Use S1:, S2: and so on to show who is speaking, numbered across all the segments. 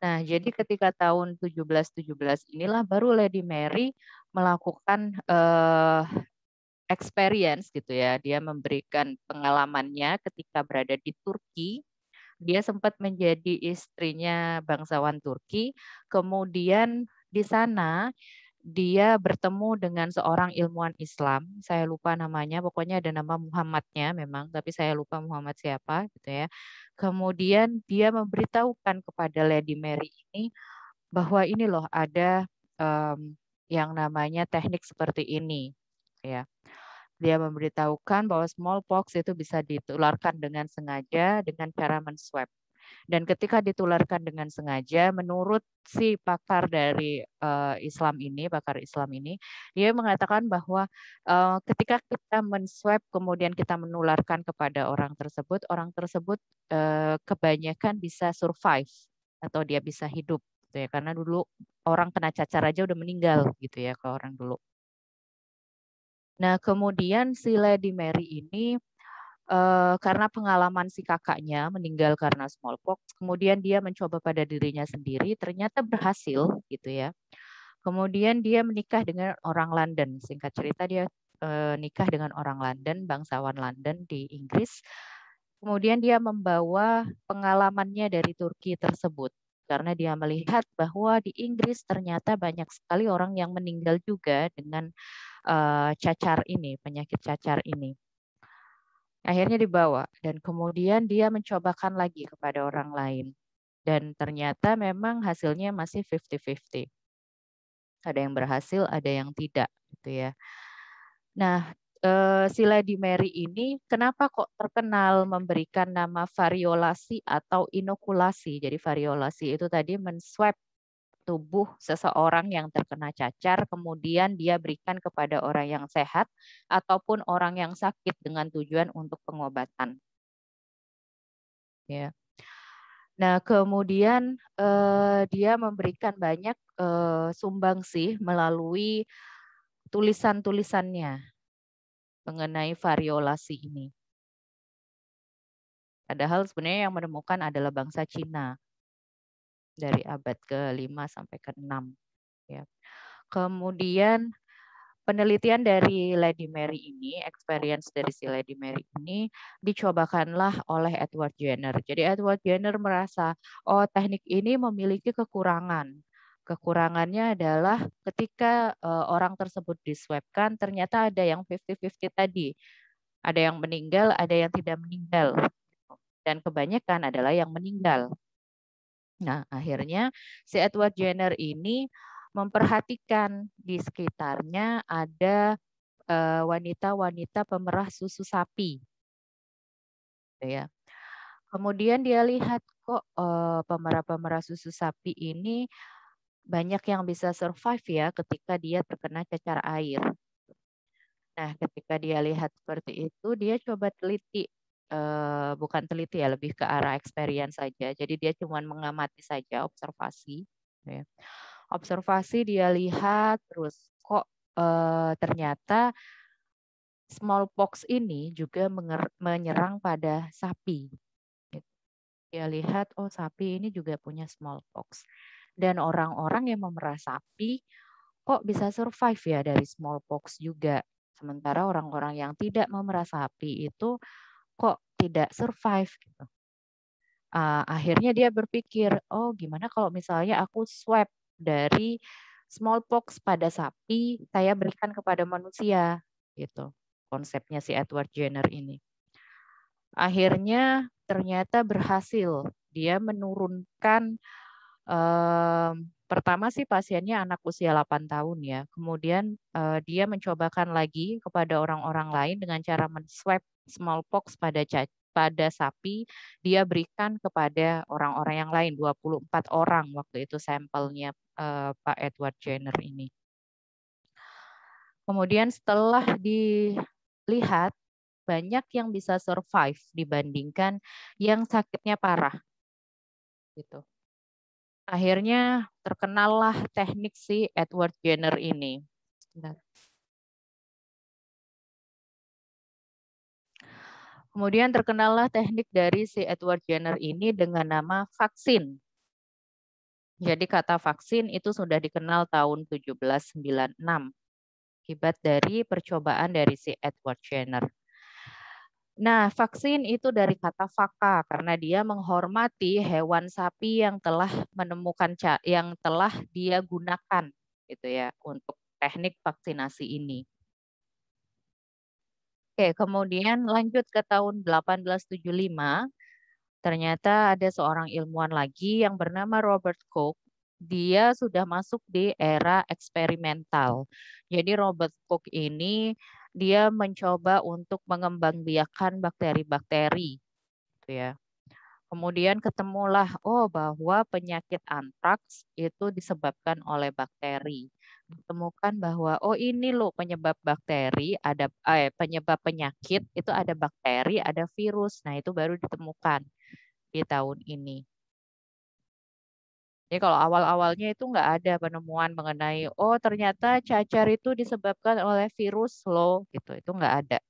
S1: Nah, jadi ketika tahun 1717 inilah baru Lady Mary melakukan experience gitu ya. Dia memberikan pengalamannya ketika berada di Turki. Dia sempat menjadi istrinya bangsawan Turki. Kemudian di sana dia bertemu dengan seorang ilmuwan Islam. Saya lupa namanya, pokoknya ada nama Muhammadnya memang, tapi saya lupa Muhammad siapa gitu ya. Kemudian dia memberitahukan kepada Lady Mary ini bahwa ini loh ada yang namanya teknik seperti ini ya. Dia memberitahukan bahwa smallpox itu bisa ditularkan dengan sengaja dengan cara menswab. Dan ketika ditularkan dengan sengaja, menurut si pakar dari pakar Islam ini, dia mengatakan bahwa ketika kita menswab kemudian kita menularkan kepada orang tersebut kebanyakan bisa survive atau dia bisa hidup, gitu ya. Karena dulu orang kena cacar aja udah meninggal, gitu ya, ke orang dulu. Nah, kemudian si Lady Mary ini karena pengalaman si kakaknya meninggal karena smallpox, kemudian dia mencoba pada dirinya sendiri, ternyata berhasil gitu ya. Kemudian dia menikah dengan orang London. Singkat cerita dia nikah dengan orang London, bangsawan London di Inggris. Kemudian dia membawa pengalamannya dari Turki tersebut karena dia melihat bahwa di Inggris ternyata banyak sekali orang yang meninggal juga dengan cacar ini, penyakit cacar ini. Akhirnya dibawa dan kemudian dia mencobakan lagi kepada orang lain. Dan ternyata memang hasilnya masih 50-50. Ada yang berhasil, ada yang tidak gitu ya. Nah, si Lady Mary ini kenapa kok terkenal memberikan nama variolasi atau inokulasi. Jadi variolasi itu tadi menswab tubuh seseorang yang terkena cacar, kemudian dia berikan kepada orang yang sehat ataupun orang yang sakit dengan tujuan untuk pengobatan. Ya. Nah, kemudian dia memberikan banyak sumbangsih melalui tulisan-tulisannya mengenai variolasi ini. Padahal sebenarnya yang menemukan adalah bangsa Cina dari abad ke-5 sampai ke-6. Ya. Kemudian penelitian dari Lady Mary ini, experience dari si Lady Mary ini dicobakanlah oleh Edward Jenner. Jadi Edward Jenner merasa, oh teknik ini memiliki kekurangan. Kekurangannya adalah ketika orang tersebut diswabkan, ternyata ada yang 50-50 tadi. Ada yang meninggal, ada yang tidak meninggal. Dan kebanyakan adalah yang meninggal. Nah, akhirnya si Edward Jenner ini memperhatikan di sekitarnya ada wanita-wanita pemerah susu sapi, gitu ya. Kemudian dia lihat kok pemerah-pemerah susu sapi ini banyak yang bisa survive ya ketika dia terkena cacar air. Nah, ketika dia lihat seperti itu, dia coba teliti, bukan teliti ya, lebih ke arah experience saja. Jadi dia cuma mengamati saja, observasi. Ya. Observasi dia lihat terus kok ternyata smallpox ini juga menyerang pada sapi. Gitu. Dia lihat, oh sapi ini juga punya smallpox. Dan orang-orang yang memerah sapi kok bisa survive ya dari smallpox juga. Sementara orang-orang yang tidak memerah sapi itu kok tidak survive gitu. Akhirnya dia berpikir, oh gimana kalau misalnya aku swab dari smallpox pada sapi, saya berikan kepada manusia gitu. Konsepnya si Edward Jenner ini. Akhirnya ternyata berhasil. Dia menurunkan pertama sih pasiennya anak usia 8 tahun ya. Kemudian dia mencobakan lagi kepada orang-orang lain dengan cara menswab smallpox pada sapi, dia berikan kepada orang-orang yang lain, 24 orang waktu itu sampelnya Pak Edward Jenner ini. Kemudian setelah dilihat banyak yang bisa survive dibandingkan yang sakitnya parah gitu. Akhirnya terkenallah teknik si Edward Jenner ini. Kemudian terkenallah teknik dari si Edward Jenner ini dengan nama vaksin. Jadi kata vaksin itu sudah dikenal tahun 1796 akibat dari percobaan dari si Edward Jenner. Nah, vaksin itu dari kata vaka karena dia menghormati hewan sapi yang telah menemukan yang telah dia gunakan gitu ya untuk teknik vaksinasi ini. Oke, kemudian lanjut ke tahun 1875, ternyata ada seorang ilmuwan lagi yang bernama Robert Koch. Dia sudah masuk di era eksperimental. Jadi Robert Koch ini dia mencoba untuk mengembangbiakan bakteri-bakteri, gitu ya. Kemudian ketemulah bahwa penyakit antraks itu disebabkan oleh bakteri. Ditemukan bahwa ini loh penyebab bakteri, ada penyebab penyakit itu ada bakteri, ada virus. Nah, itu baru ditemukan di tahun ini. Jadi kalau awal-awalnya itu nggak ada penemuan mengenai ternyata cacar itu disebabkan oleh virus loh gitu. Itu nggak ada.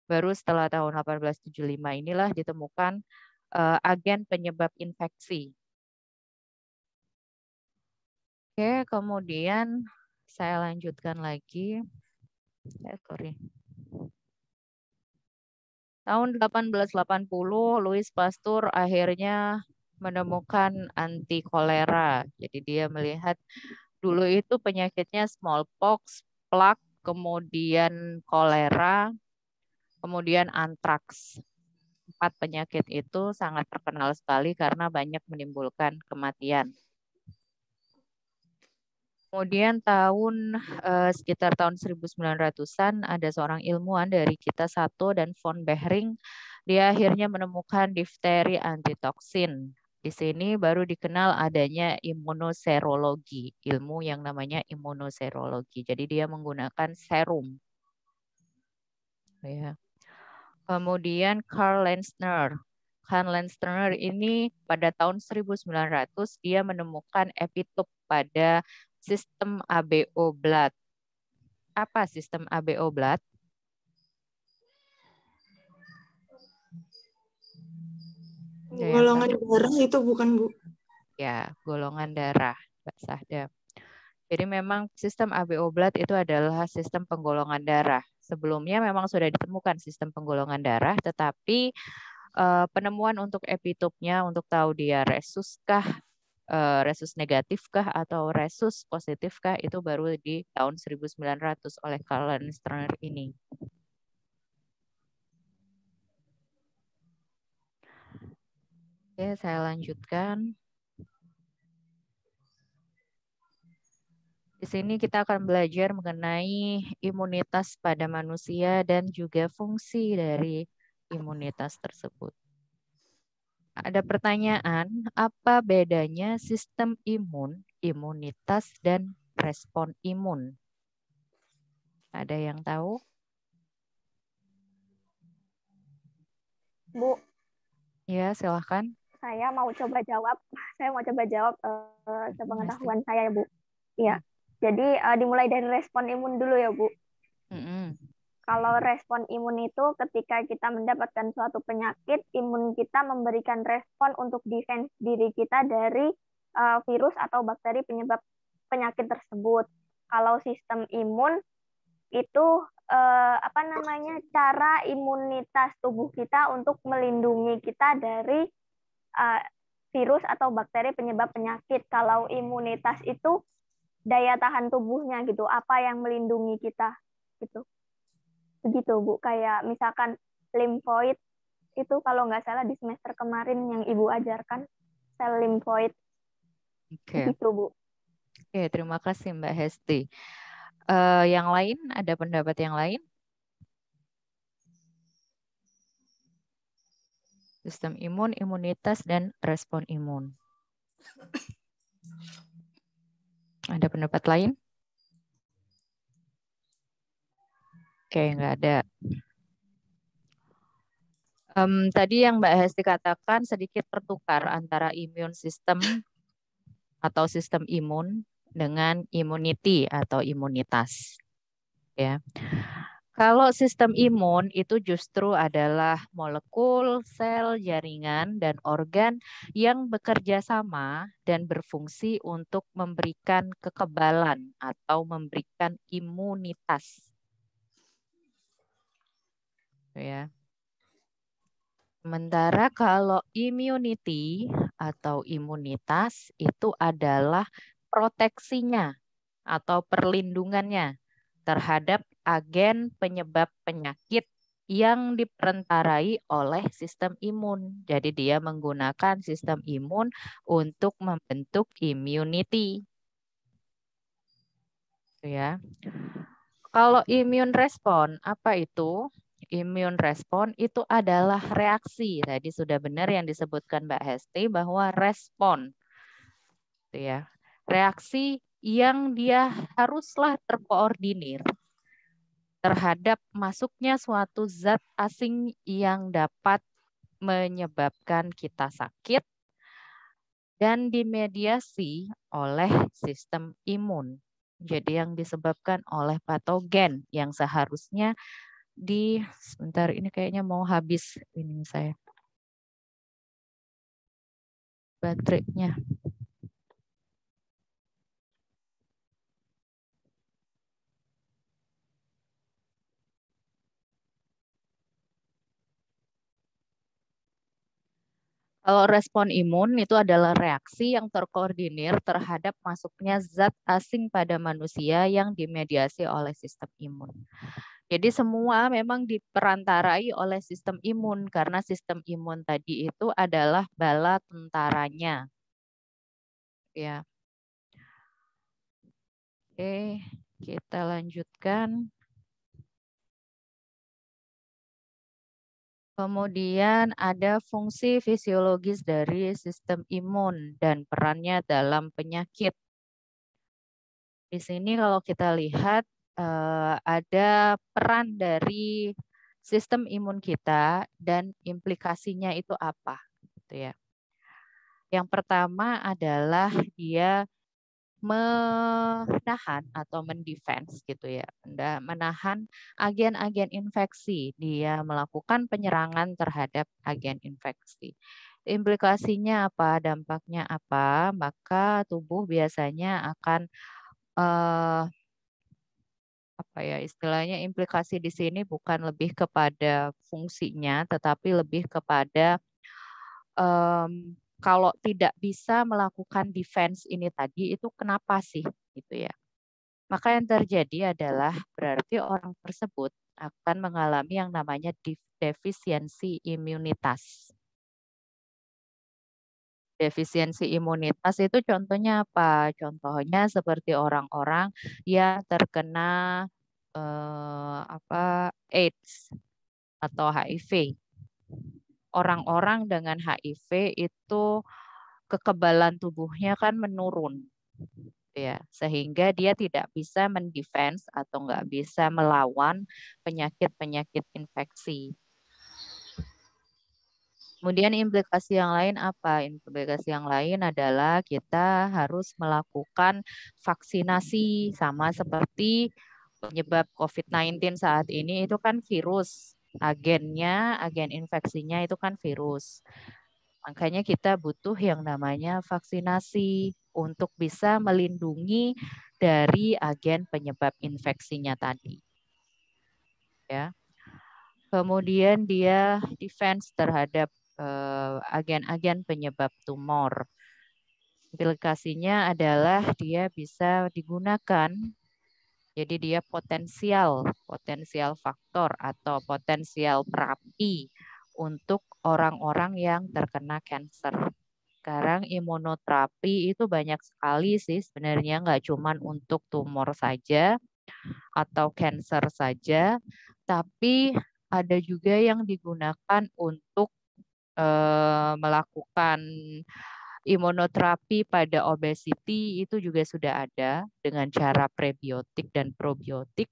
S1: Baru setelah tahun 1875 inilah ditemukan agen penyebab infeksi. Oke, kemudian saya lanjutkan lagi. Sorry. Tahun 1880, Louis Pasteur akhirnya menemukan anti kolera. Jadi dia melihat dulu itu penyakitnya smallpox, plague, kemudian kolera, kemudian antraks. 4 penyakit itu sangat terkenal sekali karena banyak menimbulkan kematian. Kemudian sekitar tahun 1900-an ada seorang ilmuwan dari kita Sato dan von Behring. Dia akhirnya menemukan difteri antitoksin. Di sini baru dikenal adanya imunoserologi, ilmu yang namanya imunoserologi. Jadi dia menggunakan serum. Ya. Kemudian Karl Lenzner. Karl Lenzner ini pada tahun 1900 dia menemukan epitop pada sistem ABO blood. Apa sistem ABO blood?
S2: Golongan darah itu bukan, Bu?
S1: Ya, golongan darah, Mbak Sahda. Jadi memang sistem ABO blood itu adalah sistem penggolongan darah. Sebelumnya memang sudah ditemukan sistem penggolongan darah, tetapi penemuan untuk epitopnya untuk tahu dia resus negatifkah atau resus positifkah itu baru di tahun 1900 oleh Karl Lenzner ini. Oke, saya lanjutkan. Di sini kita akan belajar mengenai imunitas pada manusia dan juga fungsi dari imunitas tersebut. Ada pertanyaan, apa bedanya sistem imun, imunitas, dan respon imun? Ada yang tahu?
S3: Bu.
S1: Ya, silahkan.
S3: Saya mau coba jawab. Sepengetahuan saya ya, Bu. Iya. Jadi dimulai dari respon imun dulu ya, Bu. Kalau respon imun itu ketika kita mendapatkan suatu penyakit, imun kita memberikan respon untuk defense diri kita dari virus atau bakteri penyebab penyakit tersebut. Kalau sistem imun itu cara imunitas tubuh kita untuk melindungi kita dari virus atau bakteri penyebab penyakit. Kalau imunitas itu daya tahan tubuhnya gitu, apa yang melindungi kita gitu. Begitu, Bu. Kayak misalkan limfoid itu kalau nggak salah di semester kemarin yang Ibu ajarkan, sel limfoid.
S1: Oke.
S3: Gitu, Bu.
S1: Oke, terima kasih Mbak Hesti. Yang lain, ada pendapat yang lain? Sistem imun, imunitas, dan respon imun. Ada pendapat lain? Oke, nggak ada. Tadi yang Mbak Hesti katakan sedikit tertukar antara immune system atau sistem imun dengan immunity atau imunitas. Ya. Kalau sistem imun itu justru adalah molekul, sel, jaringan, dan organ yang bekerja sama dan berfungsi untuk memberikan kekebalan atau memberikan imunitas. Ya. Sementara kalau immunity atau imunitas itu adalah proteksinya atau perlindungannya terhadap agen penyebab penyakit yang diperantarai oleh sistem imun. Jadi dia menggunakan sistem imun untuk membentuk immunity. Ya. Kalau immune respon, apa itu? Immune respon itu adalah reaksi. Tadi sudah benar yang disebutkan Mbak Hesti bahwa respon. Ya. Reaksi yang dia haruslah terkoordinir terhadap masuknya suatu zat asing yang dapat menyebabkan kita sakit dan dimediasi oleh sistem imun. Jadi yang disebabkan oleh patogen yang seharusnya sebentar ini kayaknya mau habis ini saya baterainya. Kalau respon imun itu adalah reaksi yang terkoordinir terhadap masuknya zat asing pada manusia yang dimediasi oleh sistem imun. Jadi semua memang diperantarai oleh sistem imun karena sistem imun tadi itu adalah bala tentaranya. Ya. Oke, kita lanjutkan. Kemudian ada fungsi fisiologis dari sistem imun dan perannya dalam penyakit. Di sini kalau kita lihat ada peran dari sistem imun kita dan implikasinya itu apa, gitu ya. Yang pertama adalah dia menahan atau mendefense gitu ya, menahan agen-agen infeksi. Dia melakukan penyerangan terhadap agen infeksi. Implikasinya apa? Dampaknya apa? Maka tubuh biasanya akan apa ya istilahnya implikasi di sini bukan lebih kepada fungsinya, tetapi lebih kepada kalau tidak bisa melakukan defense ini tadi itu kenapa sih gitu ya. Maka yang terjadi adalah berarti orang tersebut akan mengalami yang namanya defisiensi imunitas. Defisiensi imunitas itu contohnya apa? Contohnya seperti orang-orang yang terkena AIDS atau HIV. Orang-orang dengan HIV itu kekebalan tubuhnya kan menurun, ya, sehingga dia tidak bisa mendefense atau nggak bisa melawan penyakit-penyakit infeksi. Kemudian implikasi yang lain apa? Implikasi yang lain adalah kita harus melakukan vaksinasi sama seperti penyebab COVID-19 saat ini itu kan virus. Agennya, agen infeksinya itu kan virus. Makanya kita butuh yang namanya vaksinasi untuk bisa melindungi dari agen penyebab infeksinya tadi. Ya. Kemudian dia defense terhadap agen-agen penyebab tumor. Implikasinya adalah dia bisa digunakan, jadi dia potensial faktor atau potensial terapi untuk orang-orang yang terkena kanker. Sekarang imunoterapi itu banyak sekali sih sebenarnya, nggak cuma untuk tumor saja atau kanker saja, tapi ada juga yang digunakan untuk melakukan imunoterapi pada obesity itu juga sudah ada dengan cara prebiotik dan probiotik.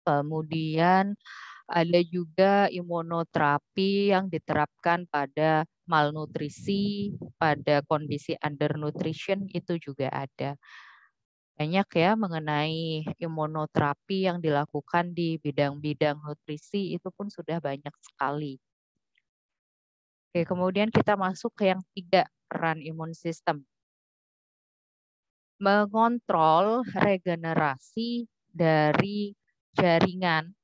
S1: Kemudian ada juga imunoterapi yang diterapkan pada malnutrisi, pada kondisi undernutrition itu juga ada. Banyak ya mengenai imunoterapi yang dilakukan di bidang-bidang nutrisi itu pun sudah banyak sekali. Oke, kemudian kita masuk ke yang 3, peran imun sistem. Mengontrol regenerasi dari jaringan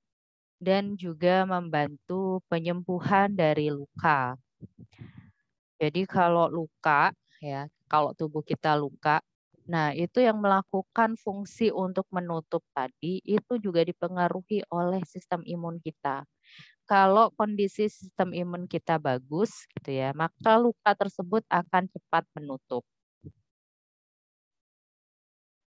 S1: dan juga membantu penyembuhan dari luka. Jadi kalau luka ya, kalau tubuh kita luka, nah itu yang melakukan fungsi untuk menutup tadi itu juga dipengaruhi oleh sistem imun kita. Kalau kondisi sistem imun kita bagus gitu ya, maka luka tersebut akan cepat menutup.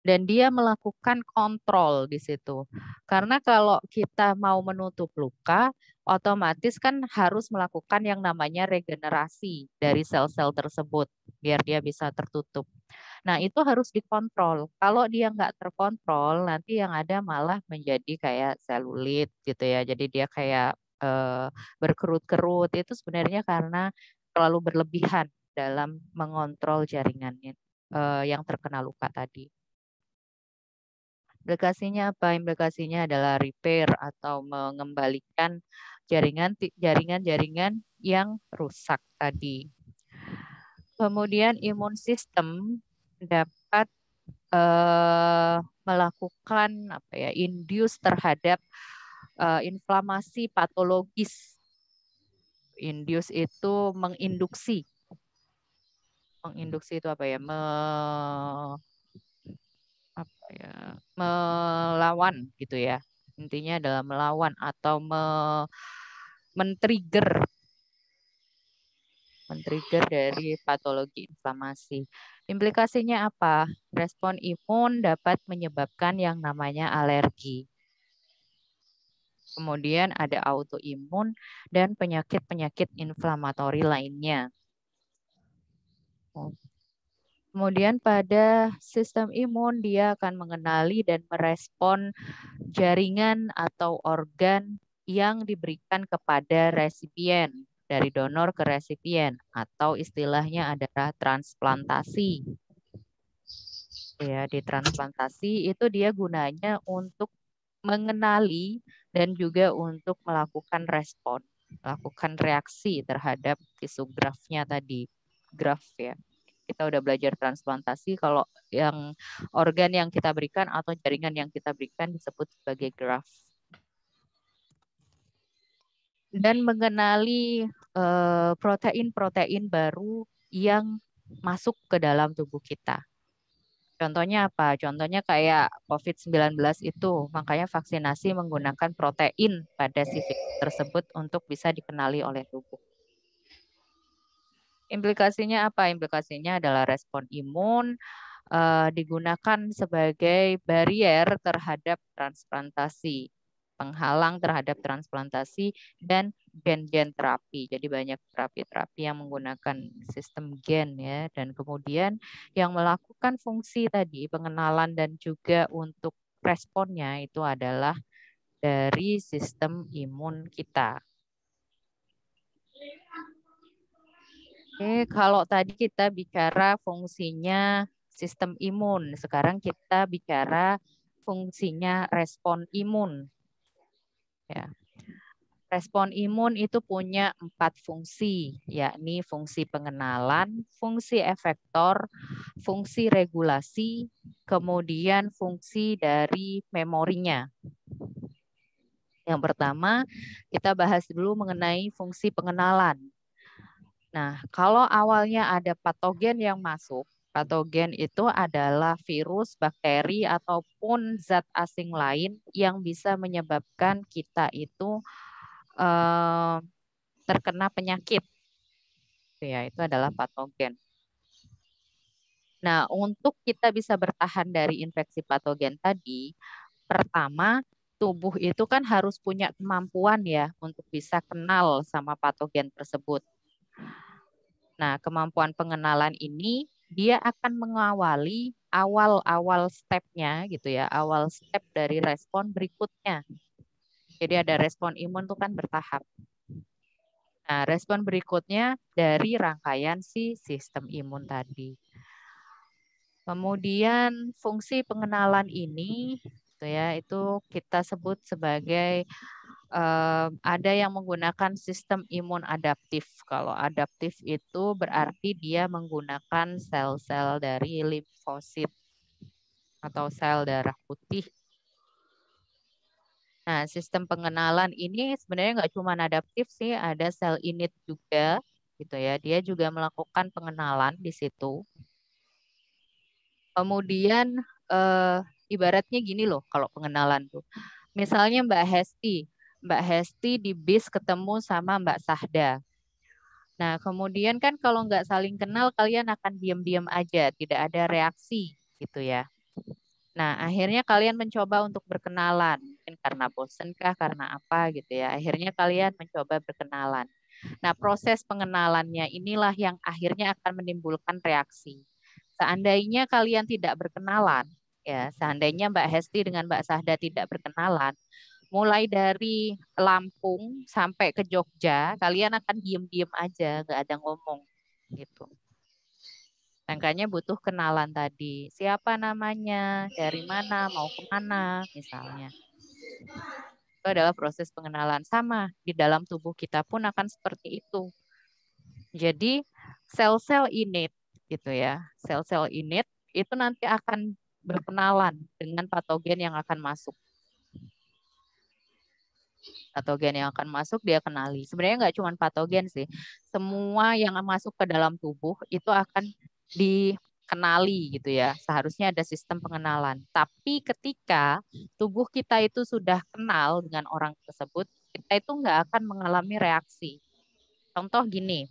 S1: Dan dia melakukan kontrol di situ. Karena kalau kita mau menutup luka, otomatis kan harus melakukan yang namanya regenerasi dari sel-sel tersebut biar dia bisa tertutup. Nah, itu harus dikontrol. Kalau dia nggak terkontrol, nanti yang ada malah menjadi kayak selulit gitu ya. Jadi dia kayak berkerut-kerut. Itu sebenarnya karena terlalu berlebihan dalam mengontrol jaringannya yang terkena luka tadi. Implikasinya apa? Implikasinya adalah repair atau mengembalikan jaringan-jaringan yang rusak tadi. Kemudian imun sistem dapat melakukan apa ya, induce terhadap inflamasi patologis. Induce itu menginduksi. Menginduksi itu apa ya? Melawan gitu ya. Intinya adalah melawan atau men-trigger dari patologi inflamasi. Implikasinya apa? Respon imun dapat menyebabkan yang namanya alergi. Kemudian ada autoimun dan penyakit-penyakit inflamatori lainnya. Kemudian pada sistem imun dia akan mengenali dan merespon jaringan atau organ yang diberikan kepada resipien, dari donor ke resipien, atau istilahnya adalah transplantasi. Ya, di transplantasi itu dia gunanya untuk mengenali dan juga untuk melakukan respon, melakukan reaksi terhadap tisu grafnya tadi, graf ya. Kita udah belajar transplantasi, kalau yang organ yang kita berikan atau jaringan yang kita berikan disebut sebagai graft. Dan mengenali protein-protein baru yang masuk ke dalam tubuh kita. Contohnya apa? Contohnya kayak COVID-19 itu, makanya vaksinasi menggunakan protein pada si virus tersebut untuk bisa dikenali oleh tubuh. Implikasinya apa? Implikasinya adalah respon imun digunakan sebagai barrier terhadap transplantasi, penghalang terhadap transplantasi dan gen-gen terapi. Jadi banyak terapi-terapi yang menggunakan sistem gen ya, dan kemudian yang melakukan fungsi tadi pengenalan dan juga untuk responnya itu adalah dari sistem imun kita. Oke, kalau tadi kita bicara fungsinya sistem imun, sekarang kita bicara fungsinya respon imun. Ya. Respon imun itu punya 4 fungsi, yakni fungsi pengenalan, fungsi efektor, fungsi regulasi, kemudian fungsi dari memorinya. Yang pertama, kita bahas dulu mengenai fungsi pengenalan. Nah, kalau awalnya ada patogen yang masuk, patogen itu adalah virus, bakteri, ataupun zat asing lain yang bisa menyebabkan kita itu terkena penyakit. Ya, itu adalah patogen. Nah, untuk kita bisa bertahan dari infeksi patogen tadi, pertama, tubuh itu kan harus punya kemampuan ya untuk bisa kenal sama patogen tersebut. Nah, kemampuan pengenalan ini dia akan mengawali awal-awal stepnya gitu ya, awal step dari respon berikutnya. Jadi ada respon imun itu kan bertahap. Nah, respon berikutnya dari rangkaian si sistem imun tadi. Kemudian fungsi pengenalan ini gitu ya, itu kita sebut sebagai ada yang menggunakan sistem imun adaptif. Kalau adaptif itu berarti dia menggunakan sel-sel dari limfosit atau sel darah putih. Nah, sistem pengenalan ini sebenarnya nggak cuma adaptif sih, ada sel innate juga gitu ya. Dia juga melakukan pengenalan di situ. Kemudian ibaratnya gini loh kalau pengenalan tuh. Misalnya Mbak Hesti di bis ketemu sama Mbak Sahda. Nah, kemudian kan kalau nggak saling kenal, kalian akan diam-diam aja, tidak ada reaksi gitu ya. Nah, akhirnya kalian mencoba untuk berkenalan. Mungkin karena bosen kah, karena apa gitu ya. Akhirnya kalian mencoba berkenalan. Nah, proses pengenalannya inilah yang akhirnya akan menimbulkan reaksi. Seandainya kalian tidak berkenalan, ya, seandainya Mbak Hesti dengan Mbak Sahda tidak berkenalan, mulai dari Lampung sampai ke Jogja, kalian akan diem-diem aja, nggak ada ngomong, gitu. Makanya butuh kenalan tadi. Siapa namanya, dari mana, mau kemana, misalnya. Itu adalah proses pengenalan. Sama, di dalam tubuh kita pun akan seperti itu. Jadi, sel-sel innate, gitu ya. Sel-sel innate itu nanti akan berkenalan dengan patogen yang akan masuk. Patogen yang akan masuk dia kenali. Sebenarnya nggak cuma patogen sih. Semua yang masuk ke dalam tubuh itu akan dikenali gitu ya. Seharusnya ada sistem pengenalan. Tapi ketika tubuh kita itu sudah kenal dengan orang tersebut, kita itu nggak akan mengalami reaksi. Contoh gini,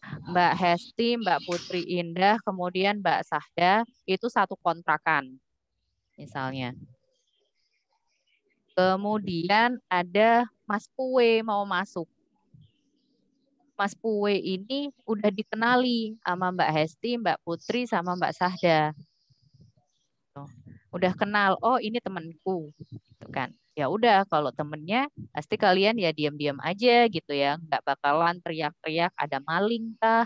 S1: Mbak Hesti, Mbak Putri Indah, kemudian Mbak Sahda itu satu kontrakan misalnya. Kemudian ada Mas Pue mau masuk. Mas Pue ini udah dikenali sama Mbak Hesti, Mbak Putri, sama Mbak Sahda. Tuh. Udah kenal, oh ini temanku, gitu kan. Ya udah, kalau temennya pasti kalian ya diam-diam aja gitu ya, nggak bakalan teriak-teriak ada maling kah,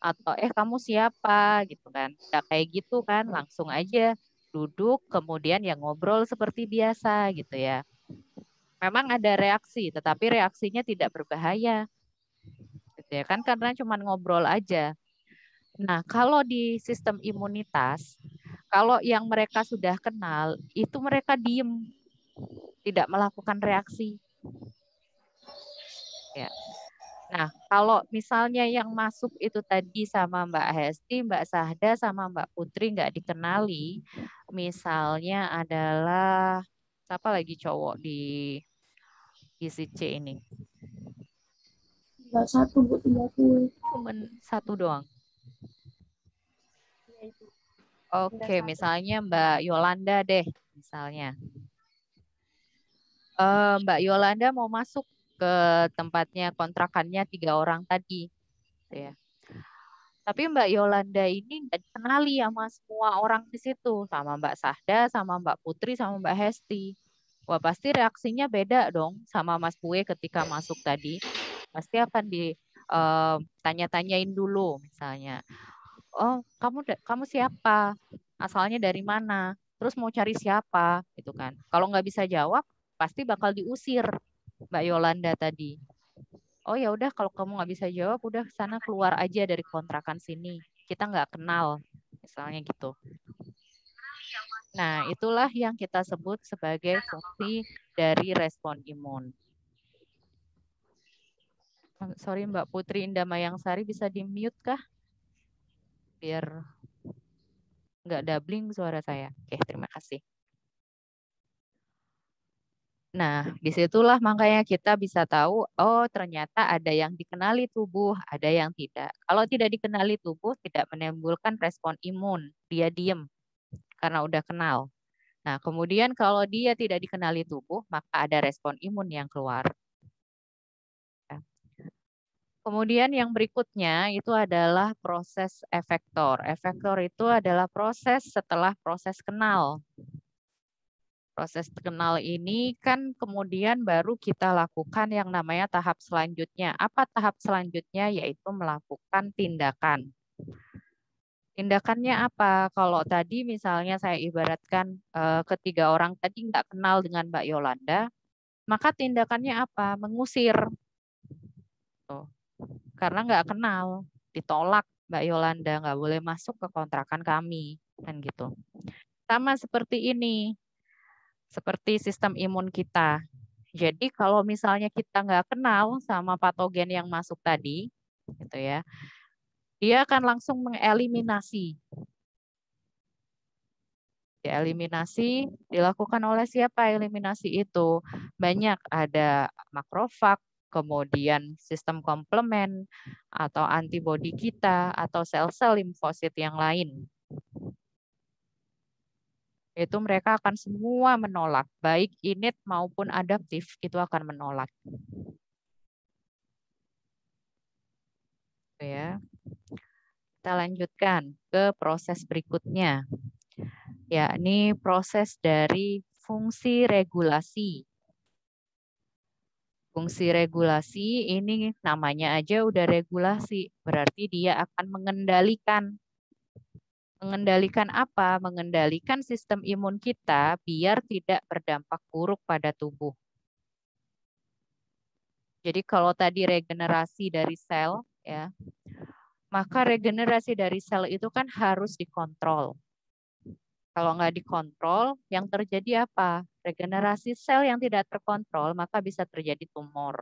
S1: atau kamu siapa gitu kan. Nggak kayak gitu kan, langsung aja duduk, kemudian ya ngobrol seperti biasa gitu ya. Memang ada reaksi, tetapi reaksinya tidak berbahaya. Gitu ya kan karena cuma ngobrol aja. Nah, kalau di sistem imunitas, kalau yang mereka sudah kenal, itu mereka diem, tidak melakukan reaksi. Ya. Nah, kalau misalnya yang masuk itu tadi sama Mbak Hesti, Mbak Sahda, sama Mbak Putri nggak dikenali, misalnya adalah siapa lagi cowok di ICC ini?
S2: Enggak satu, Bu, 30.
S1: Cuman satu doang. Oke, misalnya Mbak Yolanda deh, misalnya. Mbak Yolanda mau masuk ke tempatnya kontrakannya 3 orang tadi, gitu ya. Tapi Mbak Yolanda ini nggak dikenali sama semua orang di situ, sama Mbak Sahda, sama Mbak Putri, sama Mbak Hesti. Wah, pasti reaksinya beda dong sama Mas Pue ketika masuk tadi. Pasti akan ditanya-tanyain dulu, misalnya. Oh, kamu siapa? Asalnya dari mana? Terus mau cari siapa? Gitu kan. Kalau nggak bisa jawab, pasti bakal diusir Mbak Yolanda tadi. Oh ya udah, kalau kamu nggak bisa jawab, udah sana keluar aja dari kontrakan sini. Kita nggak kenal, misalnya gitu. Nah, itulah yang kita sebut sebagai fungsi dari respon imun. Sorry Mbak Putri Indah Mayangsari, bisa di-mute kah? Biar nggak doubling suara saya. Oke, terima kasih. Nah, disitulah makanya kita bisa tahu, oh ternyata ada yang dikenali tubuh, ada yang tidak. Kalau tidak dikenali tubuh, tidak menimbulkan respon imun, dia diem karena udah kenal. Nah, kemudian kalau dia tidak dikenali tubuh, maka ada respon imun yang keluar. Kemudian yang berikutnya itu adalah proses efektor. Efektor itu adalah proses setelah proses kenal. Proses kenal ini kan kemudian baru kita lakukan yang namanya tahap selanjutnya. Apa tahap selanjutnya? Yaitu melakukan tindakan. Tindakannya apa? Kalau tadi misalnya saya ibaratkan ketiga orang tadi nggak kenal dengan Mbak Yolanda, maka tindakannya apa? Mengusir. Tuh. Karena nggak kenal, ditolak Mbak Yolanda, nggak boleh masuk ke kontrakan kami. Kan gitu. Sama seperti ini, seperti sistem imun kita. Jadi kalau misalnya kita nggak kenal sama patogen yang masuk tadi, gitu ya, dia akan langsung mengeliminasi. Dieliminasi dilakukan oleh siapa eliminasi itu? Banyak, ada makrofag, kemudian sistem komplement, atau antibodi kita, atau sel-sel limfosit yang lain. Itu mereka akan semua menolak, baik innate maupun adaptif, itu akan menolak. Ya. Kita lanjutkan ke proses berikutnya, yakni proses dari fungsi regulasi. Fungsi regulasi ini namanya aja udah regulasi, berarti dia akan mengendalikan. Mengendalikan apa? Mengendalikan sistem imun kita biar tidak berdampak buruk pada tubuh. Jadi kalau tadi regenerasi dari sel, ya, maka regenerasi dari sel itu kan harus dikontrol. Kalau nggak dikontrol, yang terjadi apa? Regenerasi sel yang tidak terkontrol, maka bisa terjadi tumor.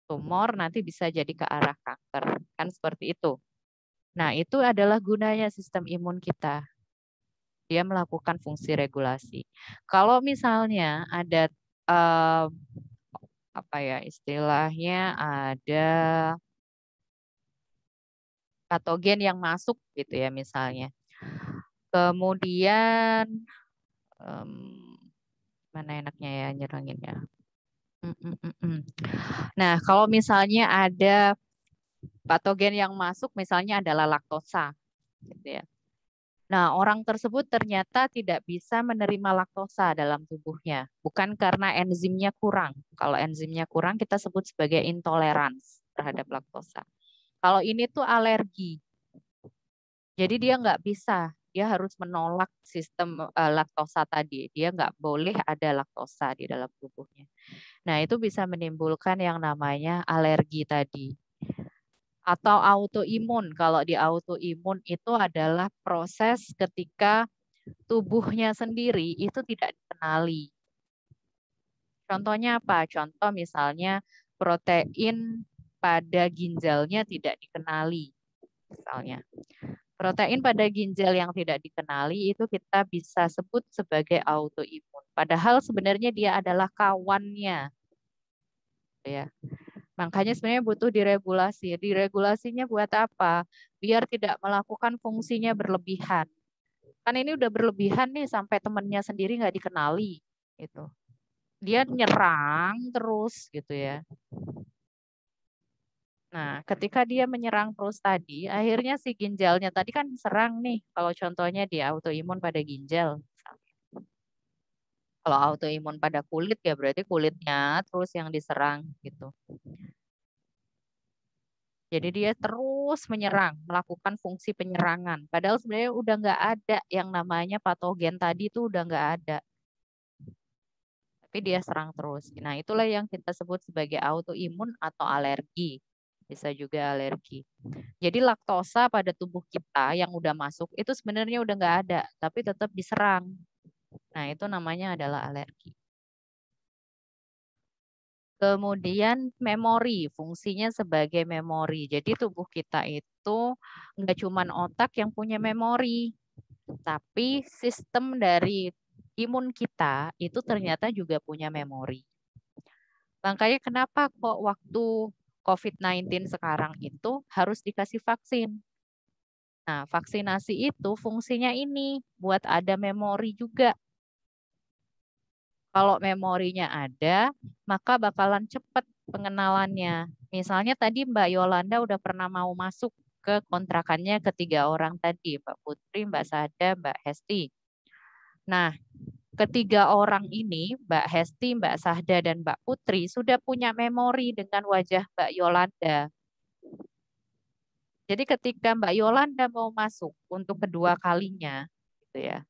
S1: Tumor nanti bisa jadi ke arah kanker. Kan seperti itu. Nah, itu adalah gunanya sistem imun kita. Dia melakukan fungsi regulasi. Kalau misalnya ada apa ya istilahnya, ada patogen yang masuk gitu ya misalnya. Kemudian mana enaknya ya nyeranginnya. Nah, kalau misalnya ada patogen yang masuk misalnya adalah laktosa gitu ya. Nah, orang tersebut ternyata tidak bisa menerima laktosa dalam tubuhnya, bukan karena enzimnya kurang. Kalau enzimnya kurang kita sebut sebagai intoleransi terhadap laktosa. Kalau ini tuh alergi. Jadi dia nggak bisa, dia harus menolak sistem laktosa tadi. Dia nggak boleh ada laktosa di dalam tubuhnya. Nah, itu bisa menimbulkan yang namanya alergi tadi. Atau autoimun. Kalau di autoimun itu adalah proses ketika tubuhnya sendiri itu tidak dikenali. Contohnya apa? Contoh misalnya protein pada ginjalnya tidak dikenali. Misalnya. Protein pada ginjal yang tidak dikenali itu kita bisa sebut sebagai autoimun. Padahal sebenarnya dia adalah kawannya. Ya. Makanya sebenarnya butuh diregulasi. Diregulasinya buat apa? Biar tidak melakukan fungsinya berlebihan. Kan ini udah berlebihan nih sampai temennya sendiri nggak dikenali. Gitu. Dia nyerang terus gitu ya. Nah, ketika dia menyerang terus tadi, akhirnya si ginjalnya tadi kan serang nih. Kalau contohnya dia autoimun pada ginjal. Kalau autoimun pada kulit ya berarti kulitnya terus yang diserang gitu. Jadi dia terus menyerang, melakukan fungsi penyerangan. Padahal sebenarnya udah nggak ada yang namanya patogen tadi itu udah nggak ada. Tapi dia serang terus. Nah itulah yang kita sebut sebagai autoimun atau alergi. Bisa juga alergi. Jadi laktosa pada tubuh kita yang udah masuk itu sebenarnya udah nggak ada, tapi tetap diserang. Nah itu namanya adalah alergi. Kemudian memori, fungsinya sebagai memori. Jadi tubuh kita itu nggak cuma otak yang punya memori, tapi sistem dari imun kita itu ternyata juga punya memori. Makanya kenapa kok waktu COVID-19 sekarang itu harus dikasih vaksin. Nah, vaksinasi itu fungsinya ini buat ada memori juga. Kalau memorinya ada, maka bakalan cepat pengenalannya. Misalnya tadi Mbak Yolanda udah pernah mau masuk ke kontrakannya ketiga orang tadi, Mbak Putri, Mbak Sada, Mbak Hesti. Nah, ketiga orang ini, Mbak Hesti, Mbak Sahda, dan Mbak Putri sudah punya memori dengan wajah Mbak Yolanda. Jadi ketika Mbak Yolanda mau masuk untuk kedua kalinya, gitu ya,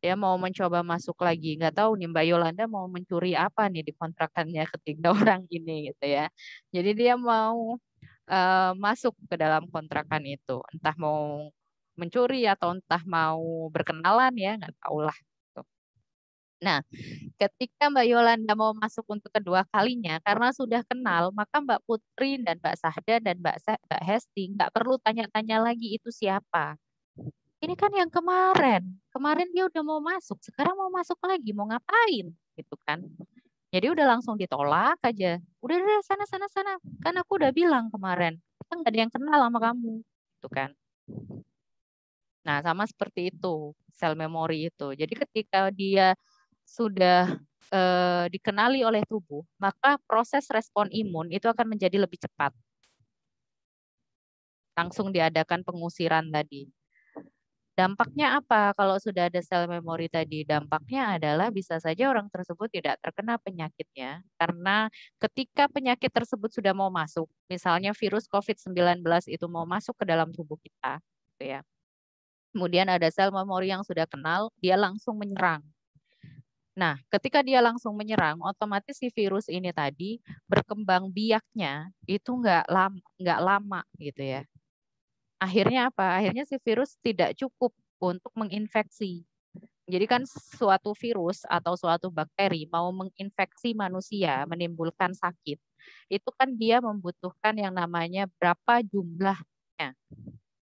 S1: dia mau mencoba masuk lagi, nggak tahu nih Mbak Yolanda mau mencuri apa nih di kontrakannya ketiga orang ini, gitu ya. Jadi dia mau masuk ke dalam kontrakan itu, entah mau mencuri atau entah mau berkenalan ya, nggak tahu lah. Gitu. Nah, ketika Mbak Yolanda mau masuk untuk kedua kalinya, karena sudah kenal, maka Mbak Putri dan Mbak Sahda dan Mbak Hesti nggak perlu tanya-tanya lagi itu siapa. Ini kan yang kemarin. Kemarin dia udah mau masuk, sekarang mau masuk lagi, mau ngapain? Gitu kan. Jadi udah langsung ditolak aja. Udah sana sana sana. Kan aku udah bilang kemarin, kita nggak ada yang kenal sama kamu. Gitu kan. Nah, sama seperti itu sel memori itu. Jadi ketika dia sudah dikenali oleh tubuh, maka proses respon imun itu akan menjadi lebih cepat. Langsung diadakan pengusiran tadi. Dampaknya apa kalau sudah ada sel memori tadi? Dampaknya adalah bisa saja orang tersebut tidak terkena penyakitnya karena ketika penyakit tersebut sudah mau masuk, misalnya virus COVID-19 itu mau masuk ke dalam tubuh kita, gitu ya. Kemudian ada sel memori yang sudah kenal, dia langsung menyerang. Nah, ketika dia langsung menyerang, otomatis si virus ini tadi berkembang biaknya itu nggak lama gitu ya. Akhirnya apa? Akhirnya si virus tidak cukup untuk menginfeksi. Jadi kan suatu virus atau suatu bakteri mau menginfeksi manusia, menimbulkan sakit, itu kan dia membutuhkan yang namanya berapa jumlahnya.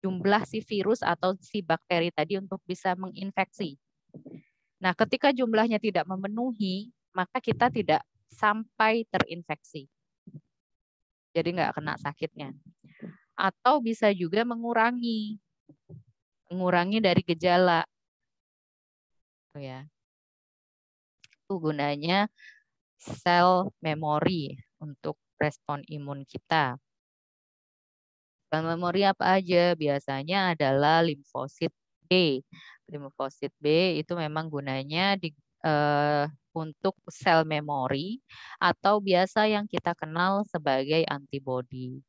S1: Jumlah si virus atau si bakteri tadi untuk bisa menginfeksi. Nah, ketika jumlahnya tidak memenuhi, maka kita tidak sampai terinfeksi. Jadi nggak kena sakitnya. Atau bisa juga mengurangi dari gejala. Ya. Itu gunanya sel memori untuk respon imun kita. Sel memori apa aja? Biasanya adalah limfosit B. Limfosit B itu memang gunanya untuk sel memori atau biasa yang kita kenal sebagai antibodi.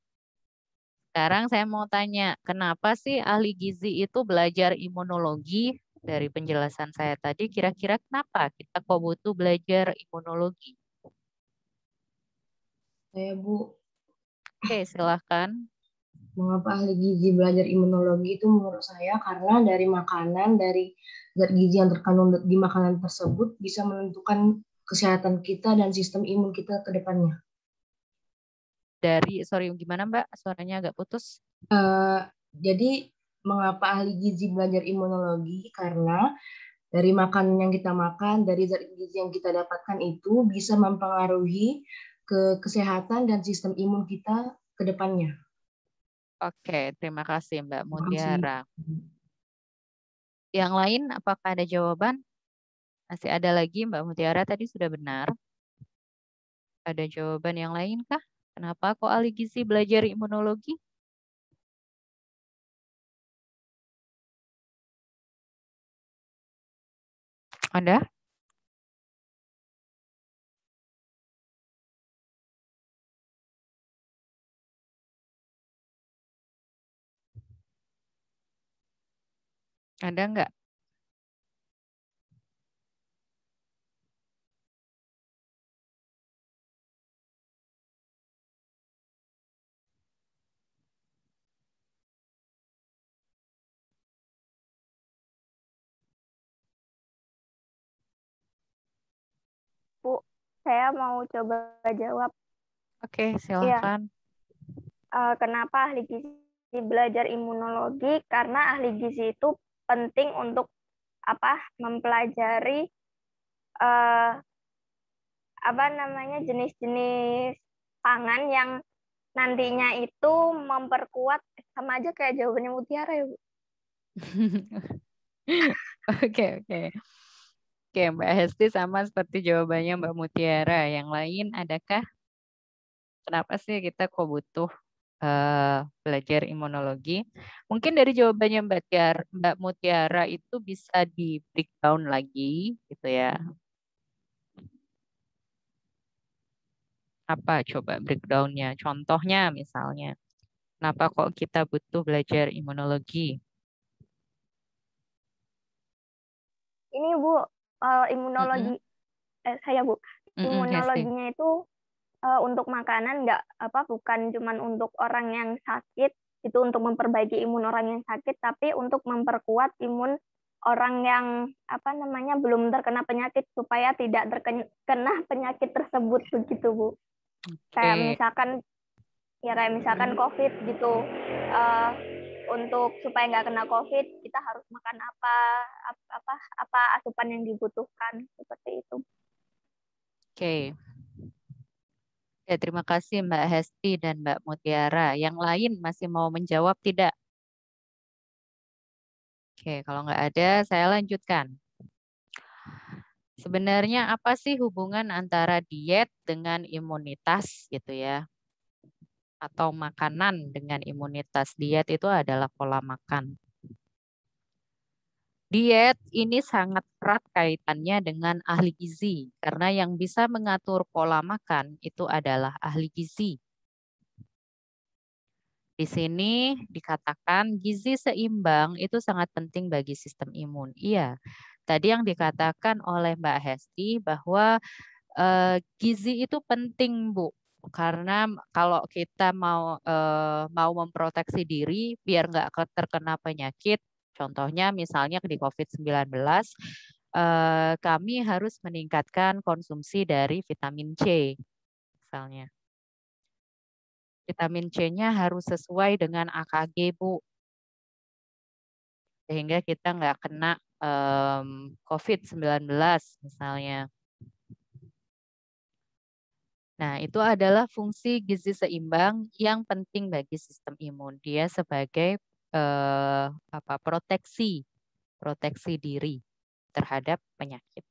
S1: Sekarang saya mau tanya, kenapa sih ahli gizi itu belajar imunologi? Dari penjelasan saya tadi, kira-kira kenapa kita kok butuh belajar imunologi?
S2: Saya Bu,
S1: Oke, silahkan.
S2: mengapa ahli gizi belajar imunologi itu menurut saya karena dari makanan, dari zat gizi yang terkandung di makanan tersebut bisa menentukan kesehatan kita dan sistem imun kita ke depannya.
S1: Sorry, gimana Mbak? Suaranya agak putus.
S2: Jadi mengapa ahli gizi belajar imunologi? Karena dari makanan yang kita makan, dari zat gizi yang kita dapatkan itu bisa mempengaruhi ke kesehatan dan sistem imun kita ke depannya.
S1: Oke, terima kasih Mbak
S2: Terima kasih.
S1: Mutiara. Yang lain, apakah ada jawaban? Masih ada lagi Mbak Mutiara tadi sudah benar. Ada jawaban yang lain kah? Kenapa kok ahli gizi belajar imunologi? Ada? Ada nggak?
S3: Bu, saya mau coba jawab.
S1: Oke,
S3: Iya.
S1: silahkan.
S3: Kenapa ahli gizi belajar imunologi? Karena ahli gizi itu penting untuk mempelajari jenis-jenis pangan yang nantinya itu memperkuat, sama aja kayak jawabannya Mutiara ya Bu.
S1: Oke. Oke, Mbak Hesti sama seperti jawabannya Mbak Mutiara. Yang lain adakah? Kenapa sih kita kok butuh belajar imunologi? Mungkin dari jawabannya Mbak Mutiara itu bisa di breakdown lagi, gitu ya. Apa coba breakdownnya? Contohnya misalnya. Kenapa kok kita butuh belajar imunologi?
S3: Ini Bu, imunologi saya Bu,
S1: Hesti.
S3: imunologinya itu untuk makanan bukan cuman untuk orang yang sakit, itu untuk memperbaiki imun orang yang sakit, tapi untuk memperkuat imun orang yang belum terkena penyakit supaya tidak terkena penyakit tersebut begitu Bu. Kayak misalkan COVID gitu. Untuk supaya nggak kena COVID, kita harus makan apa asupan yang dibutuhkan seperti itu.
S1: Oke. Ya, terima kasih Mbak Hesti dan Mbak Mutiara. Yang lain masih mau menjawab tidak? Oke, kalau nggak ada, saya lanjutkan. Sebenarnya apa sih hubungan antara diet dengan imunitas gitu ya? Atau makanan dengan imunitas. Diet itu adalah pola makan. Diet ini sangat erat kaitannya dengan ahli gizi, karena yang bisa mengatur pola makan itu adalah ahli gizi. Di sini dikatakan gizi seimbang itu sangat penting bagi sistem imun. Iya, tadi yang dikatakan oleh Mbak Hesti bahwa gizi itu penting, Bu. Karena kalau kita mau memproteksi diri biar nggak terkena penyakit, contohnya misalnya di COVID-19, kami harus meningkatkan konsumsi dari vitamin C, misalnya. Vitamin C-nya harus sesuai dengan AKG, Bu. Sehingga kita nggak kena COVID-19 misalnya. Nah, itu adalah fungsi gizi seimbang yang penting bagi sistem imun. Dia sebagai proteksi diri terhadap penyakit.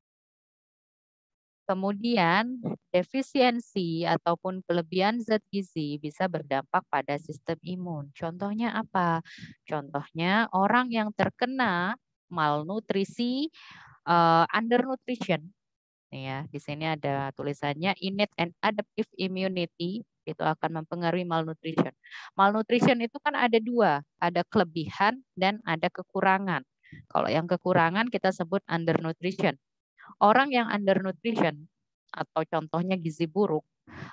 S1: Kemudian, defisiensi ataupun kelebihan zat gizi bisa berdampak pada sistem imun. Contohnya apa? Contohnya orang yang terkena malnutrisi, undernutrition. Ya, di sini ada tulisannya innate and adaptive immunity itu akan mempengaruhi malnutrition. Malnutrition itu kan ada dua, ada kelebihan dan ada kekurangan. Kalau yang kekurangan kita sebut undernutrition. Orang yang undernutrition atau contohnya gizi buruk,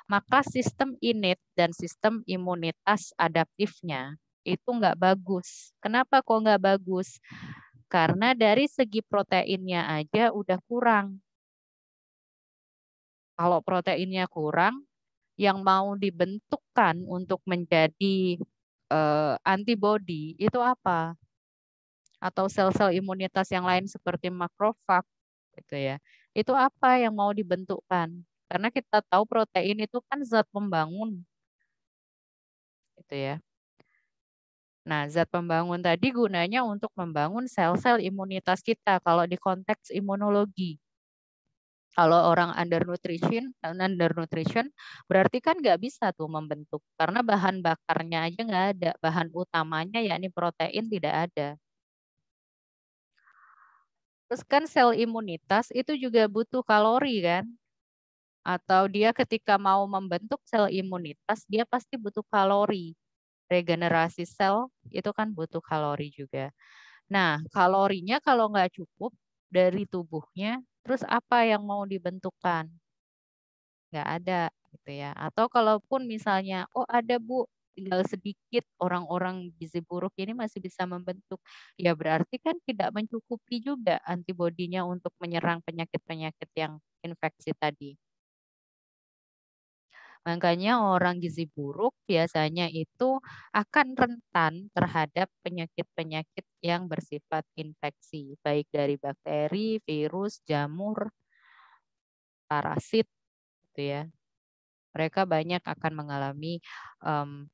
S1: maka sistem innate dan sistem imunitas adaptifnya itu nggak bagus. Kenapa kok nggak bagus? Karena dari segi proteinnya aja udah kurang. Kalau proteinnya kurang, yang mau dibentukkan untuk menjadi antibodi itu apa? Atau sel-sel imunitas yang lain seperti makrofag gitu ya. Itu apa yang mau dibentukkan? Karena kita tahu protein itu kan zat pembangun gitu ya. Nah, zat pembangun tadi gunanya untuk membangun sel-sel imunitas kita kalau di konteks imunologi. Kalau orang undernutrition berarti kan nggak bisa tuh membentuk karena bahan bakarnya aja nggak ada, bahan utamanya yakni protein tidak ada. Terus kan sel imunitas itu juga butuh kalori kan? Atau dia ketika mau membentuk sel imunitas dia pasti butuh kalori. Regenerasi sel itu kan butuh kalori juga. Nah, kalorinya kalau nggak cukup dari tubuhnya, terus apa yang mau dibentukkan? Nggak ada gitu ya. Atau kalaupun misalnya, oh ada Bu, tinggal sedikit orang-orang gizi buruk ini masih bisa membentuk. Ya berarti kan tidak mencukupi juga antibodinya untuk menyerang penyakit-penyakit yang infeksi tadi. Makanya orang gizi buruk biasanya itu akan rentan terhadap penyakit-penyakit yang bersifat infeksi, baik dari bakteri, virus, jamur, parasit, gitu ya. Mereka banyak akan mengalami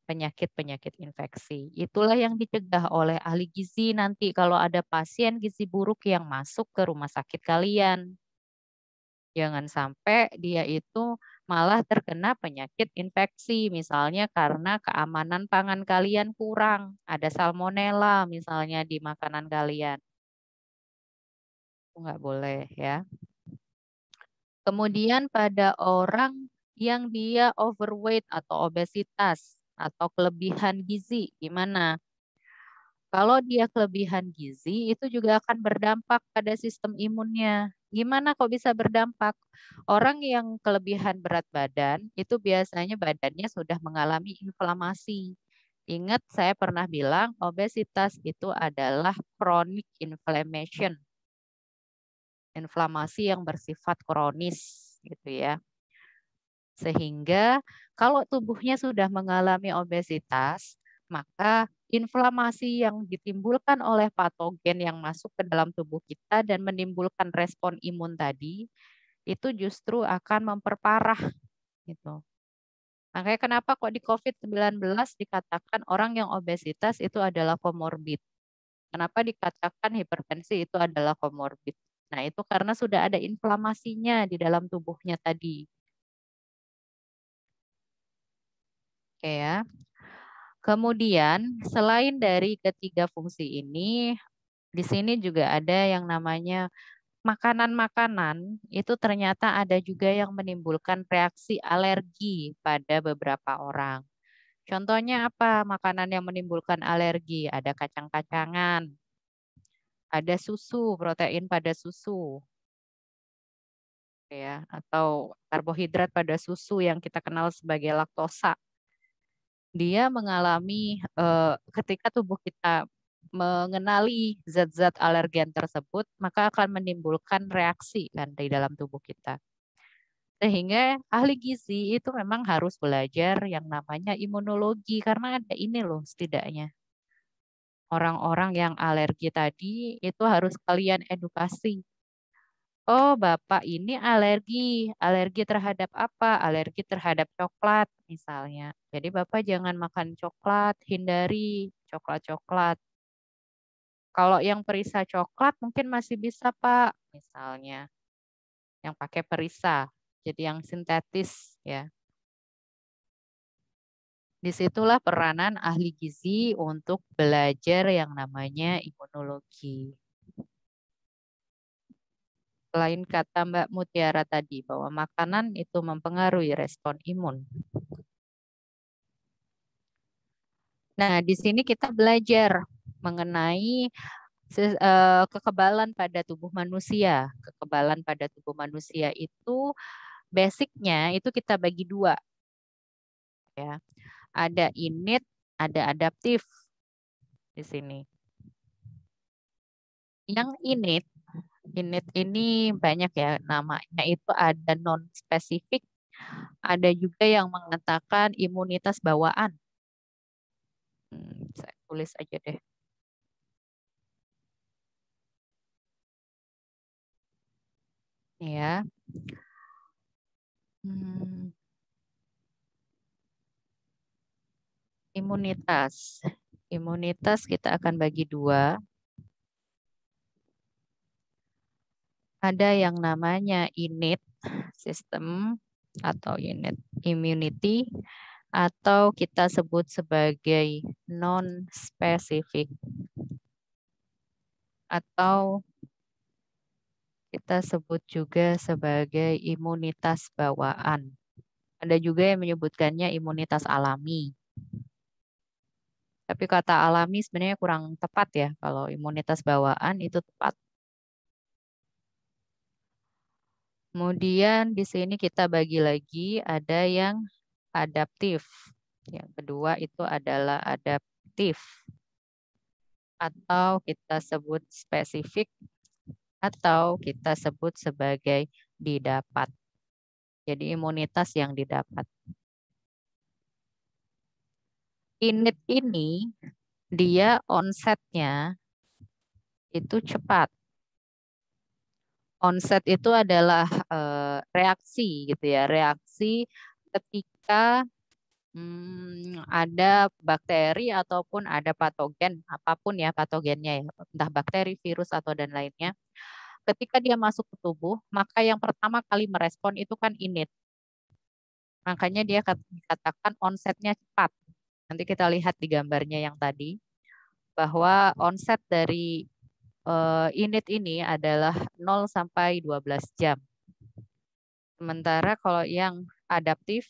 S1: penyakit-penyakit infeksi. Itulah yang dicegah oleh ahli gizi nanti kalau ada pasien gizi buruk yang masuk ke rumah sakit kalian. Jangan sampai dia itu malah terkena penyakit infeksi, misalnya karena keamanan pangan kalian kurang, ada salmonella misalnya di makanan kalian. Itu nggak boleh ya. Kemudian pada orang yang dia overweight atau obesitas atau kelebihan gizi. Gimana? Kalau dia kelebihan gizi, itu juga akan berdampak pada sistem imunnya. Gimana kok bisa berdampak? Orang yang kelebihan berat badan, itu biasanya badannya sudah mengalami inflamasi. Ingat saya pernah bilang, obesitas itu adalah chronic inflammation. Inflamasi yang bersifat kronis, gitu ya. Sehingga kalau tubuhnya sudah mengalami obesitas, maka inflamasi yang ditimbulkan oleh patogen yang masuk ke dalam tubuh kita dan menimbulkan respon imun tadi, itu justru akan memperparah gitu. Makanya kenapa kok di COVID-19 dikatakan orang yang obesitas itu adalah komorbid. Kenapa dikatakan hipertensi itu adalah komorbid? Nah, itu karena sudah ada inflamasinya di dalam tubuhnya tadi. Oke ya. Kemudian, selain dari ketiga fungsi ini, di sini juga ada yang namanya makanan-makanan, itu ternyata ada juga yang menimbulkan reaksi alergi pada beberapa orang. Contohnya apa? Makanan yang menimbulkan alergi, ada kacang-kacangan, ada susu, protein pada susu, ya, atau karbohidrat pada susu yang kita kenal sebagai laktosa. Dia mengalami ketika tubuh kita mengenali zat-zat alergen tersebut, maka akan menimbulkan reaksi kan di dalam tubuh kita. Sehingga ahli gizi itu memang harus belajar yang namanya imunologi karena ada ini loh setidaknya. Orang-orang yang alergi tadi itu harus kalian edukasi. Oh, Bapak ini alergi. Alergi terhadap apa? Alergi terhadap coklat misalnya. Jadi Bapak jangan makan coklat, hindari coklat-coklat. Kalau yang perisa coklat mungkin masih bisa, Pak, misalnya. Yang pakai perisa. Jadi yang sintetis ya. Disitulah peranan ahli gizi untuk belajar yang namanya imunologi. Selain kata Mbak Mutiara tadi bahwa makanan itu mempengaruhi respon imun. Nah, di sini kita belajar mengenai kekebalan pada tubuh manusia. Kekebalan pada tubuh manusia itu basicnya itu kita bagi dua. Ya. Ada innate, ada adaptif di sini. Yang innate ini banyak ya namanya, itu ada non-spesifik, ada juga yang mengatakan imunitas bawaan. Saya tulis aja deh. Ya. Imunitas. Imunitas kita akan bagi dua. Ada yang namanya innate system atau innate immunity, atau kita sebut sebagai non-spesifik, atau kita sebut juga sebagai imunitas bawaan. Ada juga yang menyebutkannya imunitas alami. Tapi kata alami sebenarnya kurang tepat ya, kalau imunitas bawaan itu tepat. Kemudian di sini kita bagi lagi ada yang adaptif. Yang kedua itu adalah adaptif. Atau kita sebut spesifik. Atau kita sebut sebagai didapat. Jadi imunitas yang didapat. Innate ini dia onsetnya itu cepat. Onset itu adalah reaksi gitu ya, reaksi ketika ada bakteri ataupun ada patogen, apapun ya patogennya ya, entah bakteri, virus atau dan lainnya. Ketika dia masuk ke tubuh, maka yang pertama kali merespon itu kan innate. Makanya dia dikatakan onsetnya cepat. Nanti kita lihat di gambarnya yang tadi bahwa onset dari innate ini adalah 0 sampai 12 jam. Sementara kalau yang adaptif,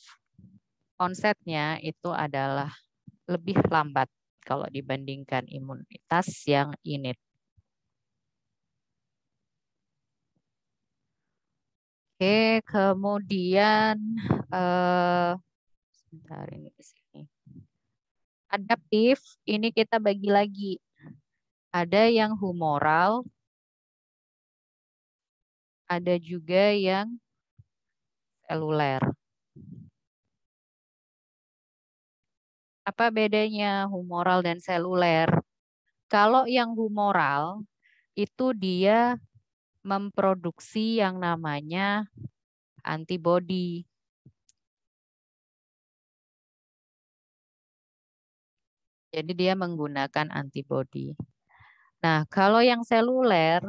S1: onsetnya itu adalah lebih lambat kalau dibandingkan imunitas yang innate. Oke, kemudian sebentar ini di sini. Adaptif ini kita bagi lagi. Ada yang humoral, ada juga yang seluler. Apa bedanya humoral dan seluler? Kalau yang humoral itu dia memproduksi yang namanya antibodi. Jadi dia menggunakan antibodi. Nah, kalau yang seluler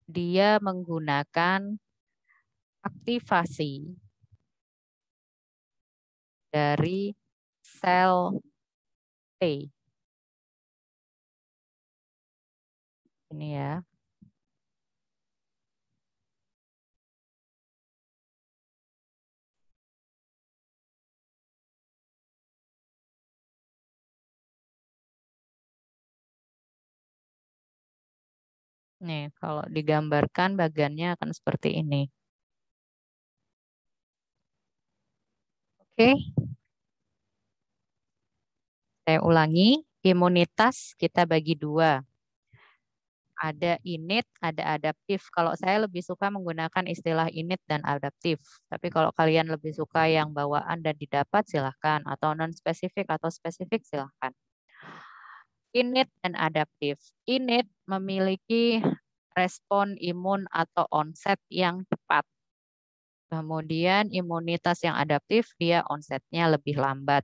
S1: dia menggunakan aktivasi dari sel T. Ini ya. Nih, kalau digambarkan bagannya akan seperti ini. Oke. Saya ulangi, imunitas kita bagi dua. Ada innate, ada adaptif. Kalau saya lebih suka menggunakan istilah innate dan adaptif. Tapi kalau kalian lebih suka yang bawaan dan didapat, silahkan. Atau non-spesifik atau spesifik, silahkan. Innate dan adaptif. Innate memiliki respon imun atau onset yang cepat. Kemudian imunitas yang adaptif, dia onsetnya lebih lambat.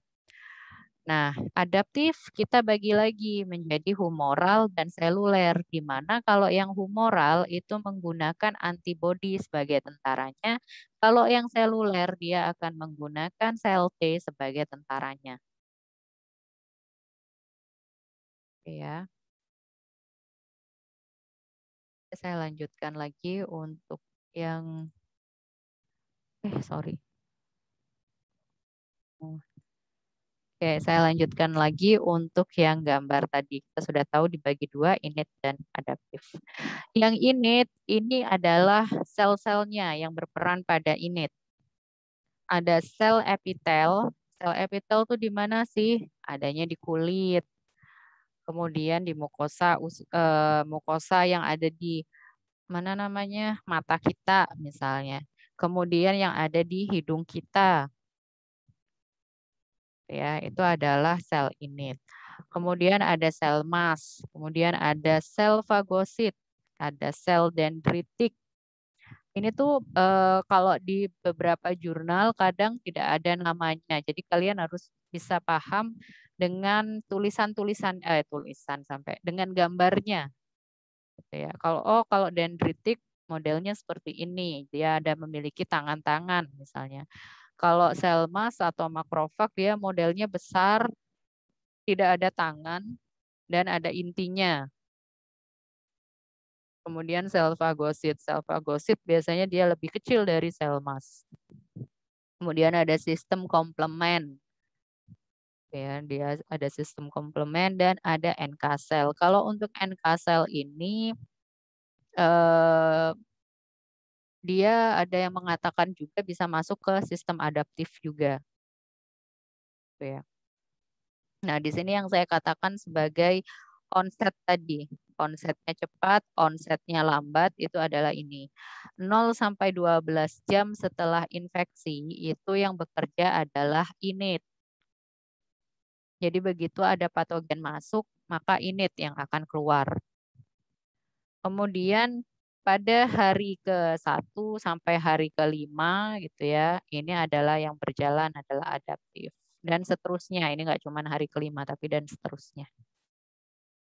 S1: Nah, adaptif kita bagi lagi menjadi humoral dan seluler, di mana kalau yang humoral itu menggunakan antibodi sebagai tentaranya, kalau yang seluler dia akan menggunakan sel T sebagai tentaranya. Oke ya. Saya lanjutkan lagi untuk yang, sorry. Oke, saya lanjutkan lagi untuk yang gambar tadi. Kita sudah tahu dibagi dua, innate dan adaptif. Yang innate ini adalah sel-selnya yang berperan pada innate. Ada sel epitel. Sel epitel tuh di mana sih? Adanya di kulit. Kemudian di mukosa, mukosa yang ada di mana namanya? Mata kita misalnya. Kemudian yang ada di hidung kita. Ya, itu adalah sel innate. Kemudian ada sel mast, kemudian ada sel fagosit, ada sel dendritik. Ini tuh kalau di beberapa jurnal kadang tidak ada namanya. Jadi kalian harus bisa paham dengan tulisan sampai dengan gambarnya. Gitu ya. Kalau dendritik modelnya seperti ini, dia ada memiliki tangan-tangan misalnya. Kalau sel mast atau makrofag dia modelnya besar, tidak ada tangan, dan ada intinya. Kemudian sel fagosit. Sel fagosit biasanya dia lebih kecil dari sel mast. Kemudian ada sistem komplement. Ya, dia ada sistem komplement dan ada NK cell. Kalau untuk NK cell ini dia ada yang mengatakan juga bisa masuk ke sistem adaptif juga. Ya. Nah, di sini yang saya katakan sebagai onset tadi. Onsetnya cepat, onsetnya lambat, itu adalah ini. 0 sampai 12 jam setelah infeksi, itu yang bekerja adalah innate. Jadi begitu ada patogen masuk, maka innate yang akan keluar. Kemudian pada hari ke-1 sampai hari ke-5 gitu ya, ini adalah yang berjalan adalah adaptif. Dan seterusnya, ini nggak cuma hari ke-5 tapi dan seterusnya.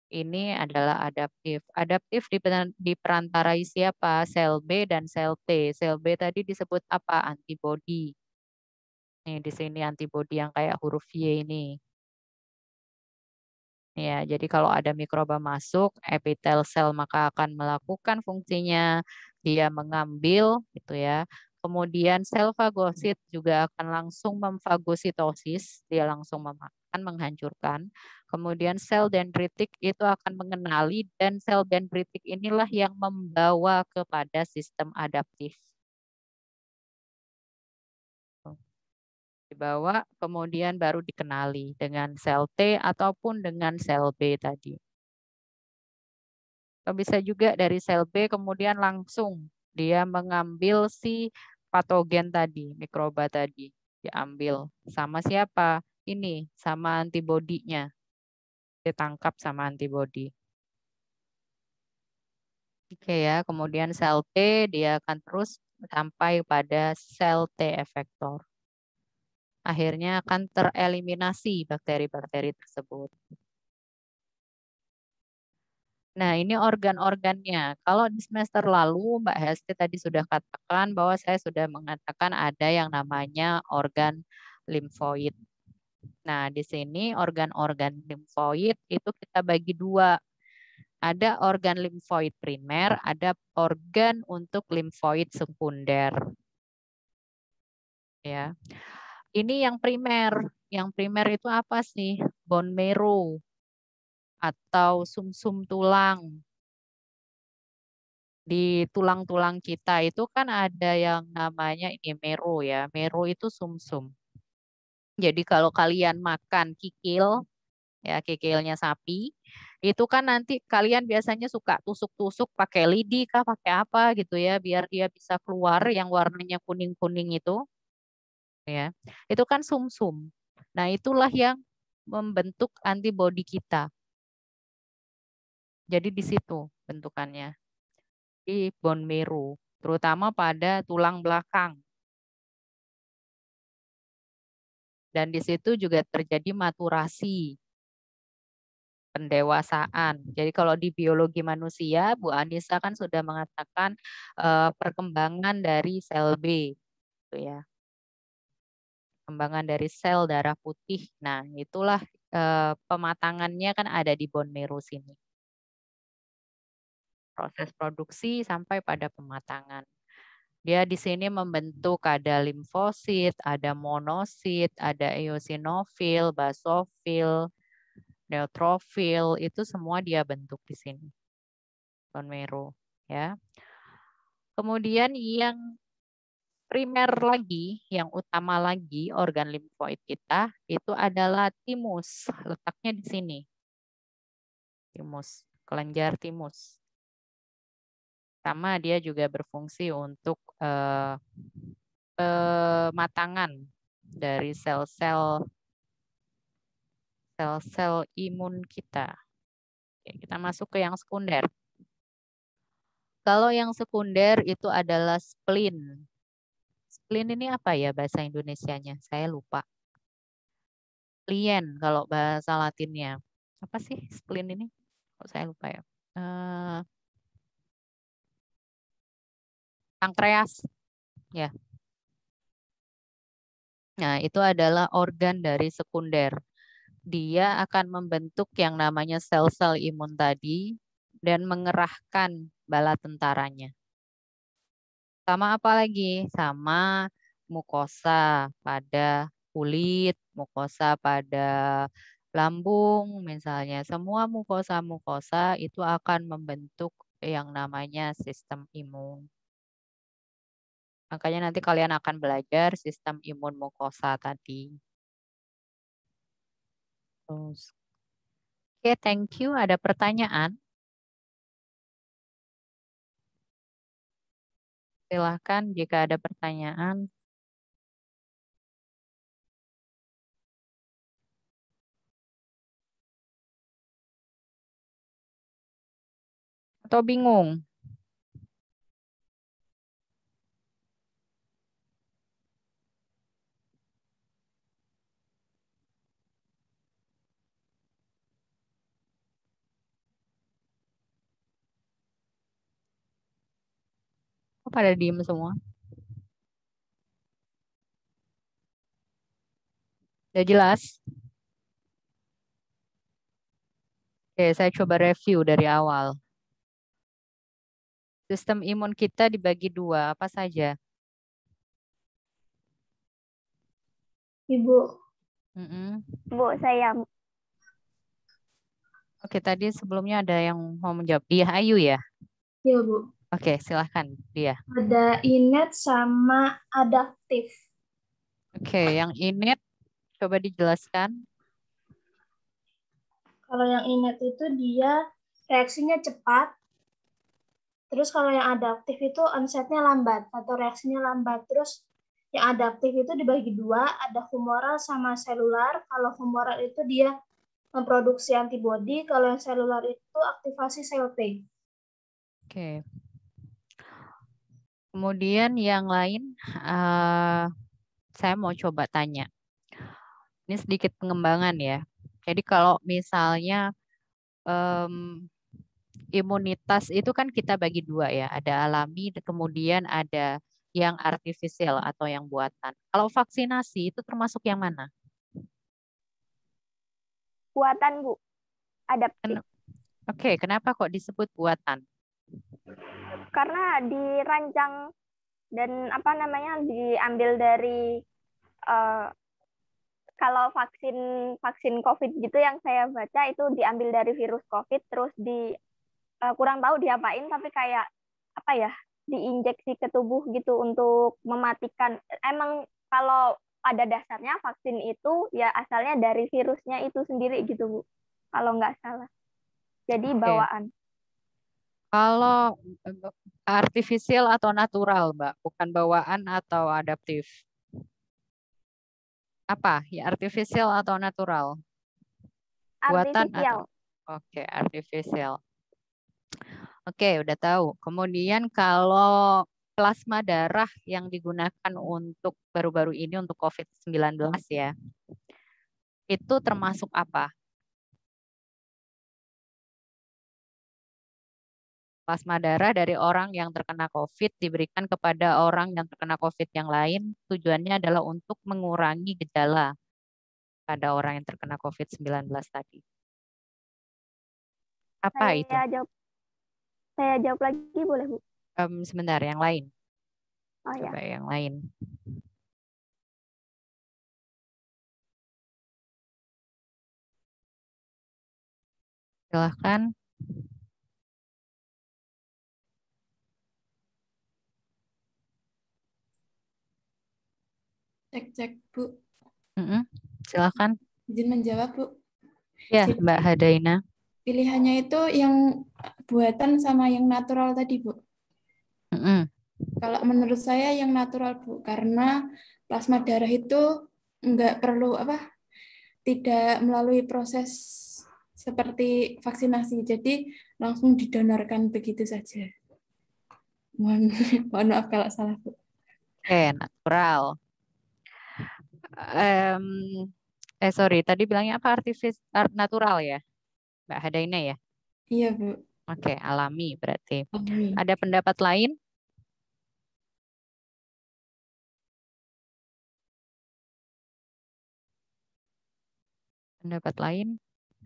S1: Ini adalah adaptif. Adaptif diperantarai siapa? Sel B dan sel T. Sel B tadi disebut apa? Antibodi. Nih di sini antibodi yang kayak huruf Y ini. Ya, jadi kalau ada mikroba masuk, epitel sel maka akan melakukan fungsinya, dia mengambil gitu ya. Kemudian sel fagosit juga akan langsung memfagositosis, dia langsung memakan, menghancurkan. Kemudian sel dendritik itu akan mengenali dan sel dendritik inilah yang membawa kepada sistem adaptif. Dibawa kemudian baru dikenali dengan sel T ataupun dengan sel B tadi. Atau bisa juga dari sel B kemudian langsung dia mengambil si patogen tadi, mikroba tadi, diambil. Sama siapa? Ini, sama antibodinya. Ditangkap sama antibodi. Oke ya, kemudian sel T dia akan terus sampai pada sel T efektor. Akhirnya akan tereliminasi bakteri-bakteri tersebut. Nah, ini organ-organnya. Kalau di semester lalu, Mbak Hesti tadi sudah katakan bahwa saya sudah mengatakan ada yang namanya organ limfoid. Nah, di sini organ-organ limfoid itu kita bagi dua. Ada organ limfoid primer, ada organ untuk limfoid sekunder. Ya. Ini yang primer. Yang primer itu apa sih? Bone marrow atau sumsum tulang. Di tulang-tulang kita itu kan ada yang namanya ini marrow ya. Marrow itu sumsum. Jadi kalau kalian makan kikil, ya kikilnya sapi, itu kan nanti kalian biasanya suka tusuk-tusuk pakai lidi kah, pakai apa gitu ya, biar dia bisa keluar yang warnanya kuning-kuning itu, ya. Itu kan sumsum. Nah, itulah yang membentuk antibodi kita. Jadi di situ bentukannya. Di bone marrow, terutama pada tulang belakang. Dan di situ juga terjadi maturasi, pendewasaan. Jadi kalau di biologi manusia, Bu Anissa kan sudah mengatakan perkembangan dari sel B, gitu ya. Perkembangan dari sel darah putih. Nah, itulah pematangannya kan ada di bone marrow sini. Proses produksi sampai pada pematangan. Dia di sini membentuk ada limfosit, ada monosit, ada eosinofil, basofil, neutrofil, itu semua dia bentuk di sini. Bone marrow, ya. Kemudian yang primer lagi, yang utama lagi organ limfoid kita itu adalah timus. Letaknya di sini. Timus, kelenjar timus. Sama dia juga berfungsi untuk pematangan dari sel-sel imun kita. Oke, kita masuk ke yang sekunder. Kalau yang sekunder itu adalah spleen. Spleen ini apa ya bahasa Indonesianya? Saya lupa. Splien kalau bahasa Latinnya. Apa sih spleen ini? Kok saya lupa ya. Pankreas. Ya. Nah, itu adalah organ dari sekunder. Dia akan membentuk yang namanya sel-sel imun tadi dan mengerahkan bala tentaranya. Sama apa lagi? Sama mukosa pada kulit, mukosa pada lambung misalnya. Semua mukosa-mukosa itu akan membentuk yang namanya sistem imun. Makanya nanti kalian akan belajar sistem imun mukosa tadi. Terus. Oke, thank you. Ada pertanyaan? Silahkan jika ada pertanyaan. Atau bingung? Kok pada diem semua? Udah jelas? Oke, saya coba review dari awal. Sistem imun kita dibagi dua, apa saja?
S2: Ibu.
S3: Bu, saya.
S1: Oke, tadi sebelumnya ada yang mau menjawab. Dia Ayu ya?
S2: Iya, Bu.
S1: Oke, silahkan dia.
S2: Ada innate sama adaptif.
S1: Oke, yang innate coba dijelaskan.
S2: Kalau yang innate itu dia reaksinya cepat. Terus kalau yang adaptif itu onsetnya lambat atau reaksinya lambat. Terus yang adaptif itu dibagi dua, ada humoral sama selular. Kalau humoral itu dia memproduksi antibodi, kalau yang selular itu aktivasi sel T.
S1: Oke. Kemudian yang lain, saya mau coba tanya. Ini sedikit pengembangan ya. Jadi kalau misalnya imunitas itu kan kita bagi dua ya, ada alami, kemudian ada yang artifisial atau yang buatan. Kalau vaksinasi itu termasuk yang mana?
S3: Buatan, Bu. Adaptif.
S1: Oke, kenapa kok disebut buatan?
S3: Karena dirancang dan diambil dari kalau vaksin COVID gitu yang saya baca itu diambil dari virus COVID, terus kurang tahu diapain, tapi kayak apa ya, diinjeksi ke tubuh gitu untuk mematikan. Emang kalau pada dasarnya vaksin itu ya asalnya dari virusnya itu sendiri gitu, Bu, kalau nggak salah. Jadi bawaan.
S1: Kalau artifisial atau natural, Mbak, bukan bawaan atau adaptif. Apa? Ya artifisial atau natural? Buatan atau? Oke, artifisial. Oke, udah tahu. Kemudian kalau plasma darah yang digunakan untuk baru-baru ini untuk COVID-19 ya, itu termasuk apa? Plasma darah dari orang yang terkena COVID diberikan kepada orang yang terkena COVID yang lain, tujuannya adalah untuk mengurangi gejala pada orang yang terkena COVID-19 tadi. Apa itu?
S3: Saya jawab lagi boleh, Bu?
S1: Sebentar, yang lain.
S3: Oh,
S1: coba
S3: ya.
S1: Yang lain. Silahkan.
S4: Cek, Bu.
S1: Silahkan.
S4: Izin menjawab, Bu.
S1: Ya,
S4: Jadi,
S1: Mbak Hadaina.
S4: Pilihannya itu yang buatan sama yang natural tadi, Bu. Kalau menurut saya yang natural, Bu, karena plasma darah itu nggak perlu tidak melalui proses seperti vaksinasi, jadi langsung didonorkan begitu saja. Mohon maaf kalau salah, Bu.
S1: Oke, natural. Sorry, tadi bilangnya apa? Natural ya, Mbak Hadaina ya?
S4: Iya, Bu.
S1: Oke, alami berarti.
S4: Alami.
S1: Ada pendapat lain? Pendapat lain?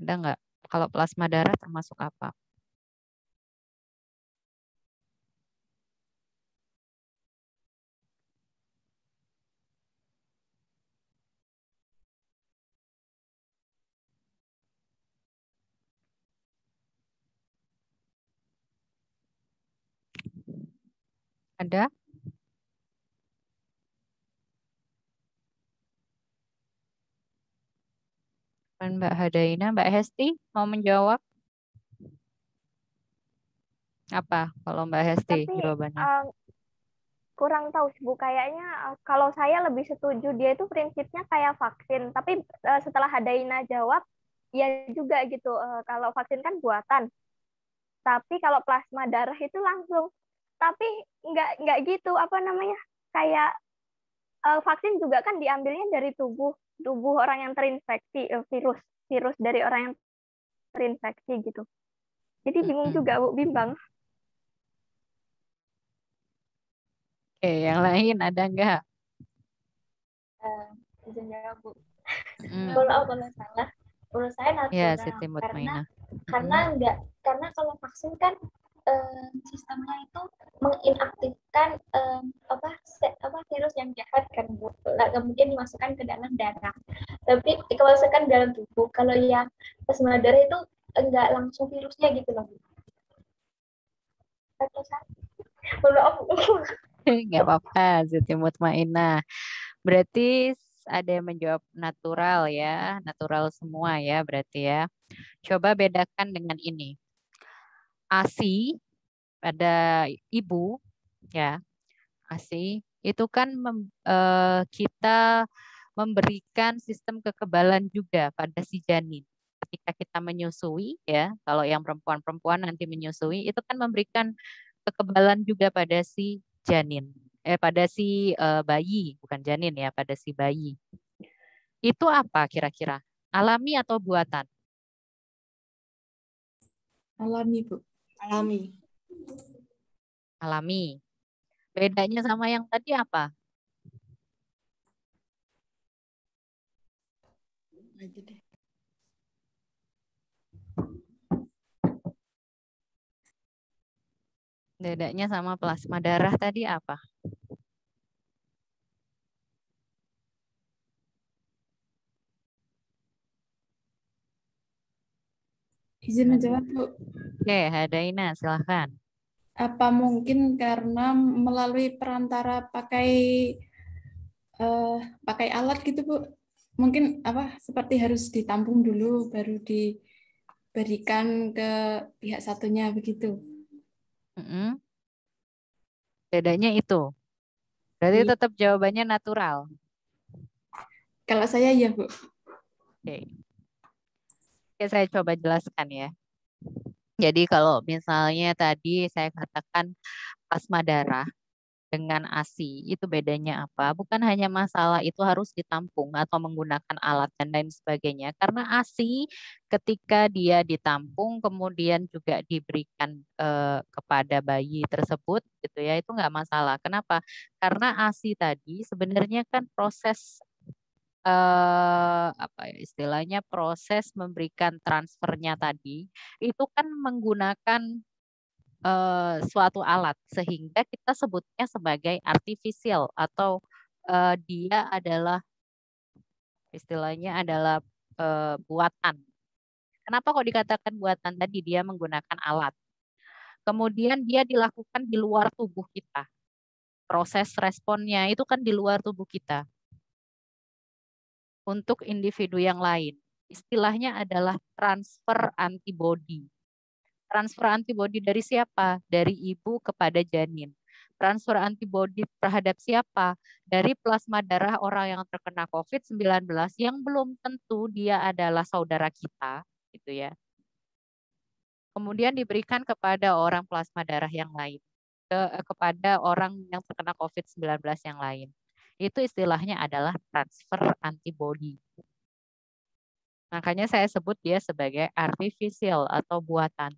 S1: Ada nggak? Kalau plasma darah termasuk apa? Ada? Mbak Hadaina, Mbak Hesti mau menjawab? Apa kalau Mbak Hesti jawabannya?
S3: Kurang tahu sih, Bu. Kayaknya kalau saya lebih setuju dia itu prinsipnya kayak vaksin. Tapi setelah Hadaina jawab, ya juga gitu. Kalau vaksin kan buatan. Tapi kalau plasma darah itu langsung. Tapi nggak gitu, kayak vaksin juga kan diambilnya dari tubuh orang yang terinfeksi virus dari orang yang terinfeksi gitu. Jadi bingung juga, Bu, bimbang.
S1: Oke, yang lain ada nggak?
S5: Izin jawab, Bu. Kalau salah, menurut saya natural.
S1: Ya, Siti Mutmainah.
S5: Karena kalau vaksin kan sistemnya itu menginaktifkan virus yang jahat kan Bu. Kemudian dimasukkan ke dalam darah. Tapi dimasukkan dalam tubuh. Kalau yang plasma darah itu enggak langsung virusnya gitu loh. Atau maaf.
S1: Nggak apa-apa, Siti Mutmainah. Berarti ada yang menjawab natural ya, natural semua ya berarti ya. Coba bedakan dengan ini. ASI pada ibu ya, ASI itu kan kita memberikan sistem kekebalan juga pada si janin. Ketika kita menyusui ya, kalau yang perempuan-perempuan nanti menyusui itu kan memberikan kekebalan juga pada si janin. Pada si bayi, bukan janin ya, pada si bayi. Itu apa kira-kira? Alami atau buatan?
S4: Alami, Bu.
S2: Alami.
S1: Alami. Bedanya sama yang tadi apa? Bedanya sama plasma darah tadi apa?
S4: Izin menjawab, Bu.
S1: Oke, Hadaina, silahkan.
S4: Apa mungkin karena melalui perantara pakai alat gitu, Bu? Mungkin seperti harus ditampung dulu baru diberikan ke pihak satunya begitu.
S1: Bedanya itu. Berarti
S4: Iya.
S1: tetap jawabannya natural.
S4: Kalau saya ya, Bu.
S1: Oke. Oke, saya coba jelaskan ya. Jadi kalau misalnya tadi saya katakan plasma darah dengan ASI, itu bedanya apa? Bukan hanya masalah itu harus ditampung atau menggunakan alat dan lain sebagainya. Karena ASI ketika dia ditampung kemudian juga diberikan kepada bayi tersebut gitu ya, itu nggak masalah. Kenapa? Karena ASI tadi sebenarnya kan proses apa ya istilahnya proses memberikan transfernya tadi itu kan menggunakan suatu alat sehingga kita sebutnya sebagai artificial atau dia adalah istilahnya adalah buatan. Kenapa kok dikatakan buatan tadi dia menggunakan alat? Kemudian dia dilakukan di luar tubuh kita. Proses responnya itu kan di luar tubuh kita. Untuk individu yang lain. Istilahnya adalah transfer antibody. Transfer antibody dari siapa? Dari ibu kepada janin. Transfer antibody terhadap siapa? Dari plasma darah orang yang terkena COVID-19 yang belum tentu dia adalah saudara kita, gitu ya. Kemudian diberikan kepada orang plasma darah yang lain, kepada orang yang terkena COVID-19 yang lain. Itu istilahnya adalah transfer antibody. Makanya saya sebut dia sebagai artificial atau buatan.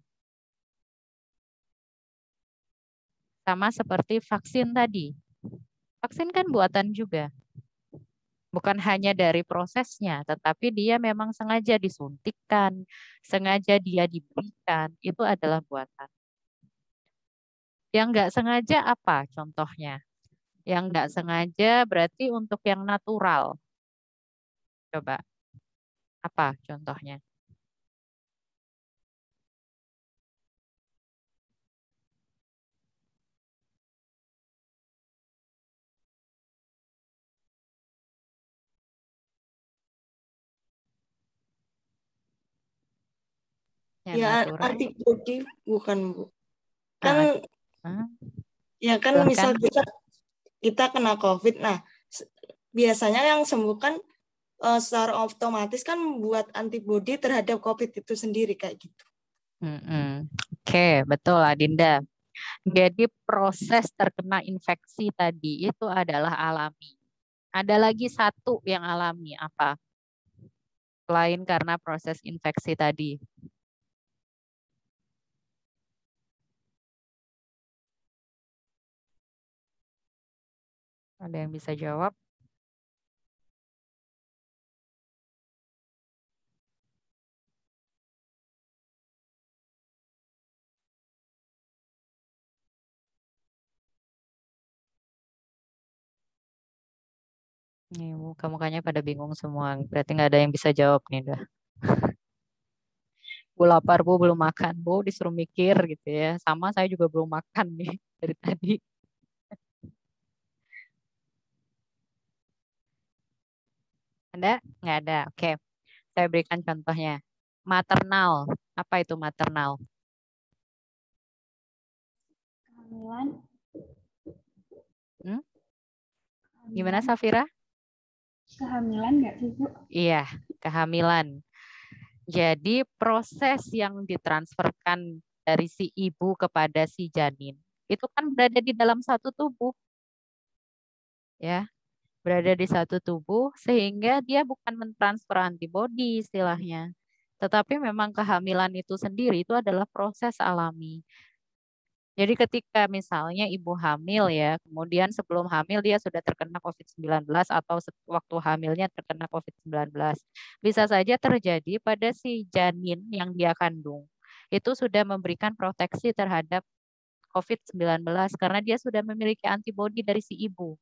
S1: Sama seperti vaksin tadi. Vaksin kan buatan juga. Bukan hanya dari prosesnya, tetapi dia memang sengaja disuntikkan, sengaja dia diberikan, itu adalah buatan. Yang nggak sengaja apa contohnya? Yang nggak sengaja berarti untuk yang natural. Coba, apa contohnya? Yang
S2: Ya,
S1: natural.
S2: antibody bukan, Bu. Kan ya kan
S1: Bahkan,
S2: misal kita kena COVID. Nah, biasanya yang sembuh kan secara otomatis kan membuat antibody terhadap COVID itu sendiri kayak gitu.
S1: Oke, betul Adinda. Jadi proses terkena infeksi tadi itu adalah alami. Ada lagi satu yang alami apa? Selain karena proses infeksi tadi. Ada yang bisa jawab? Nih, muka-mukanya pada bingung semua. Berarti nggak ada yang bisa jawab nih dah. Bu lapar, Bu belum makan, Bu disuruh mikir gitu ya. Sama saya juga belum makan nih dari tadi. Ada? Nggak ada. Oke, saya berikan contohnya. Maternal. Apa itu maternal?
S5: Kehamilan.
S1: Gimana Safira?
S5: Kehamilan nggak sih, Bu?
S1: Iya, kehamilan. Jadi proses yang ditransferkan dari si ibu kepada si janin itu kan berada di dalam satu tubuh, ya, berada di satu tubuh sehingga dia bukan mentransfer antibodi istilahnya, tetapi memang kehamilan itu sendiri itu adalah proses alami. Jadi ketika misalnya ibu hamil ya, kemudian sebelum hamil dia sudah terkena COVID-19 atau waktu hamilnya terkena COVID-19. Bisa saja terjadi pada si janin yang dia kandung. Itu sudah memberikan proteksi terhadap COVID-19 karena dia sudah memiliki antibodi dari si ibu.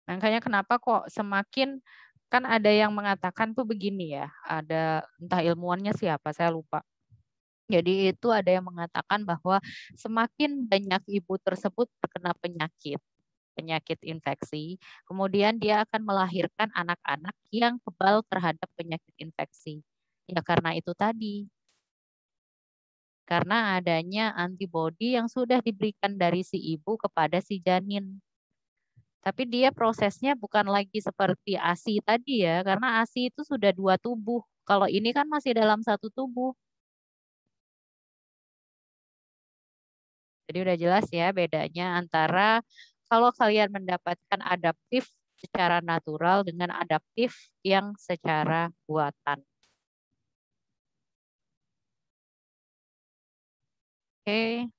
S1: Makanya kenapa kok semakin, kan ada yang mengatakan tuh begini ya, ada entah ilmuwannya siapa, saya lupa. Jadi itu ada yang mengatakan bahwa semakin banyak ibu tersebut terkena penyakit infeksi, kemudian dia akan melahirkan anak-anak yang kebal terhadap penyakit infeksi. Ya karena itu tadi. Karena adanya antibodi yang sudah diberikan dari si ibu kepada si janin. Tapi dia prosesnya bukan lagi seperti ASI tadi ya, karena ASI itu sudah 2 tubuh. Kalau ini kan masih dalam 1 tubuh. Jadi udah jelas ya bedanya antara kalau kalian mendapatkan adaptif secara natural dengan adaptif yang secara buatan. Oke,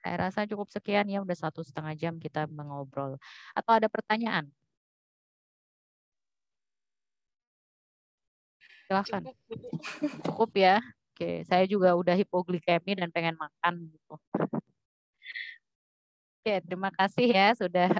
S1: saya rasa cukup sekian ya, udah 1,5 jam kita mengobrol. Atau ada pertanyaan? Silahkan. Cukup ya. Oke, saya juga udah hipoglikemi dan pengen makan gitu. Oke, terima kasih ya sudah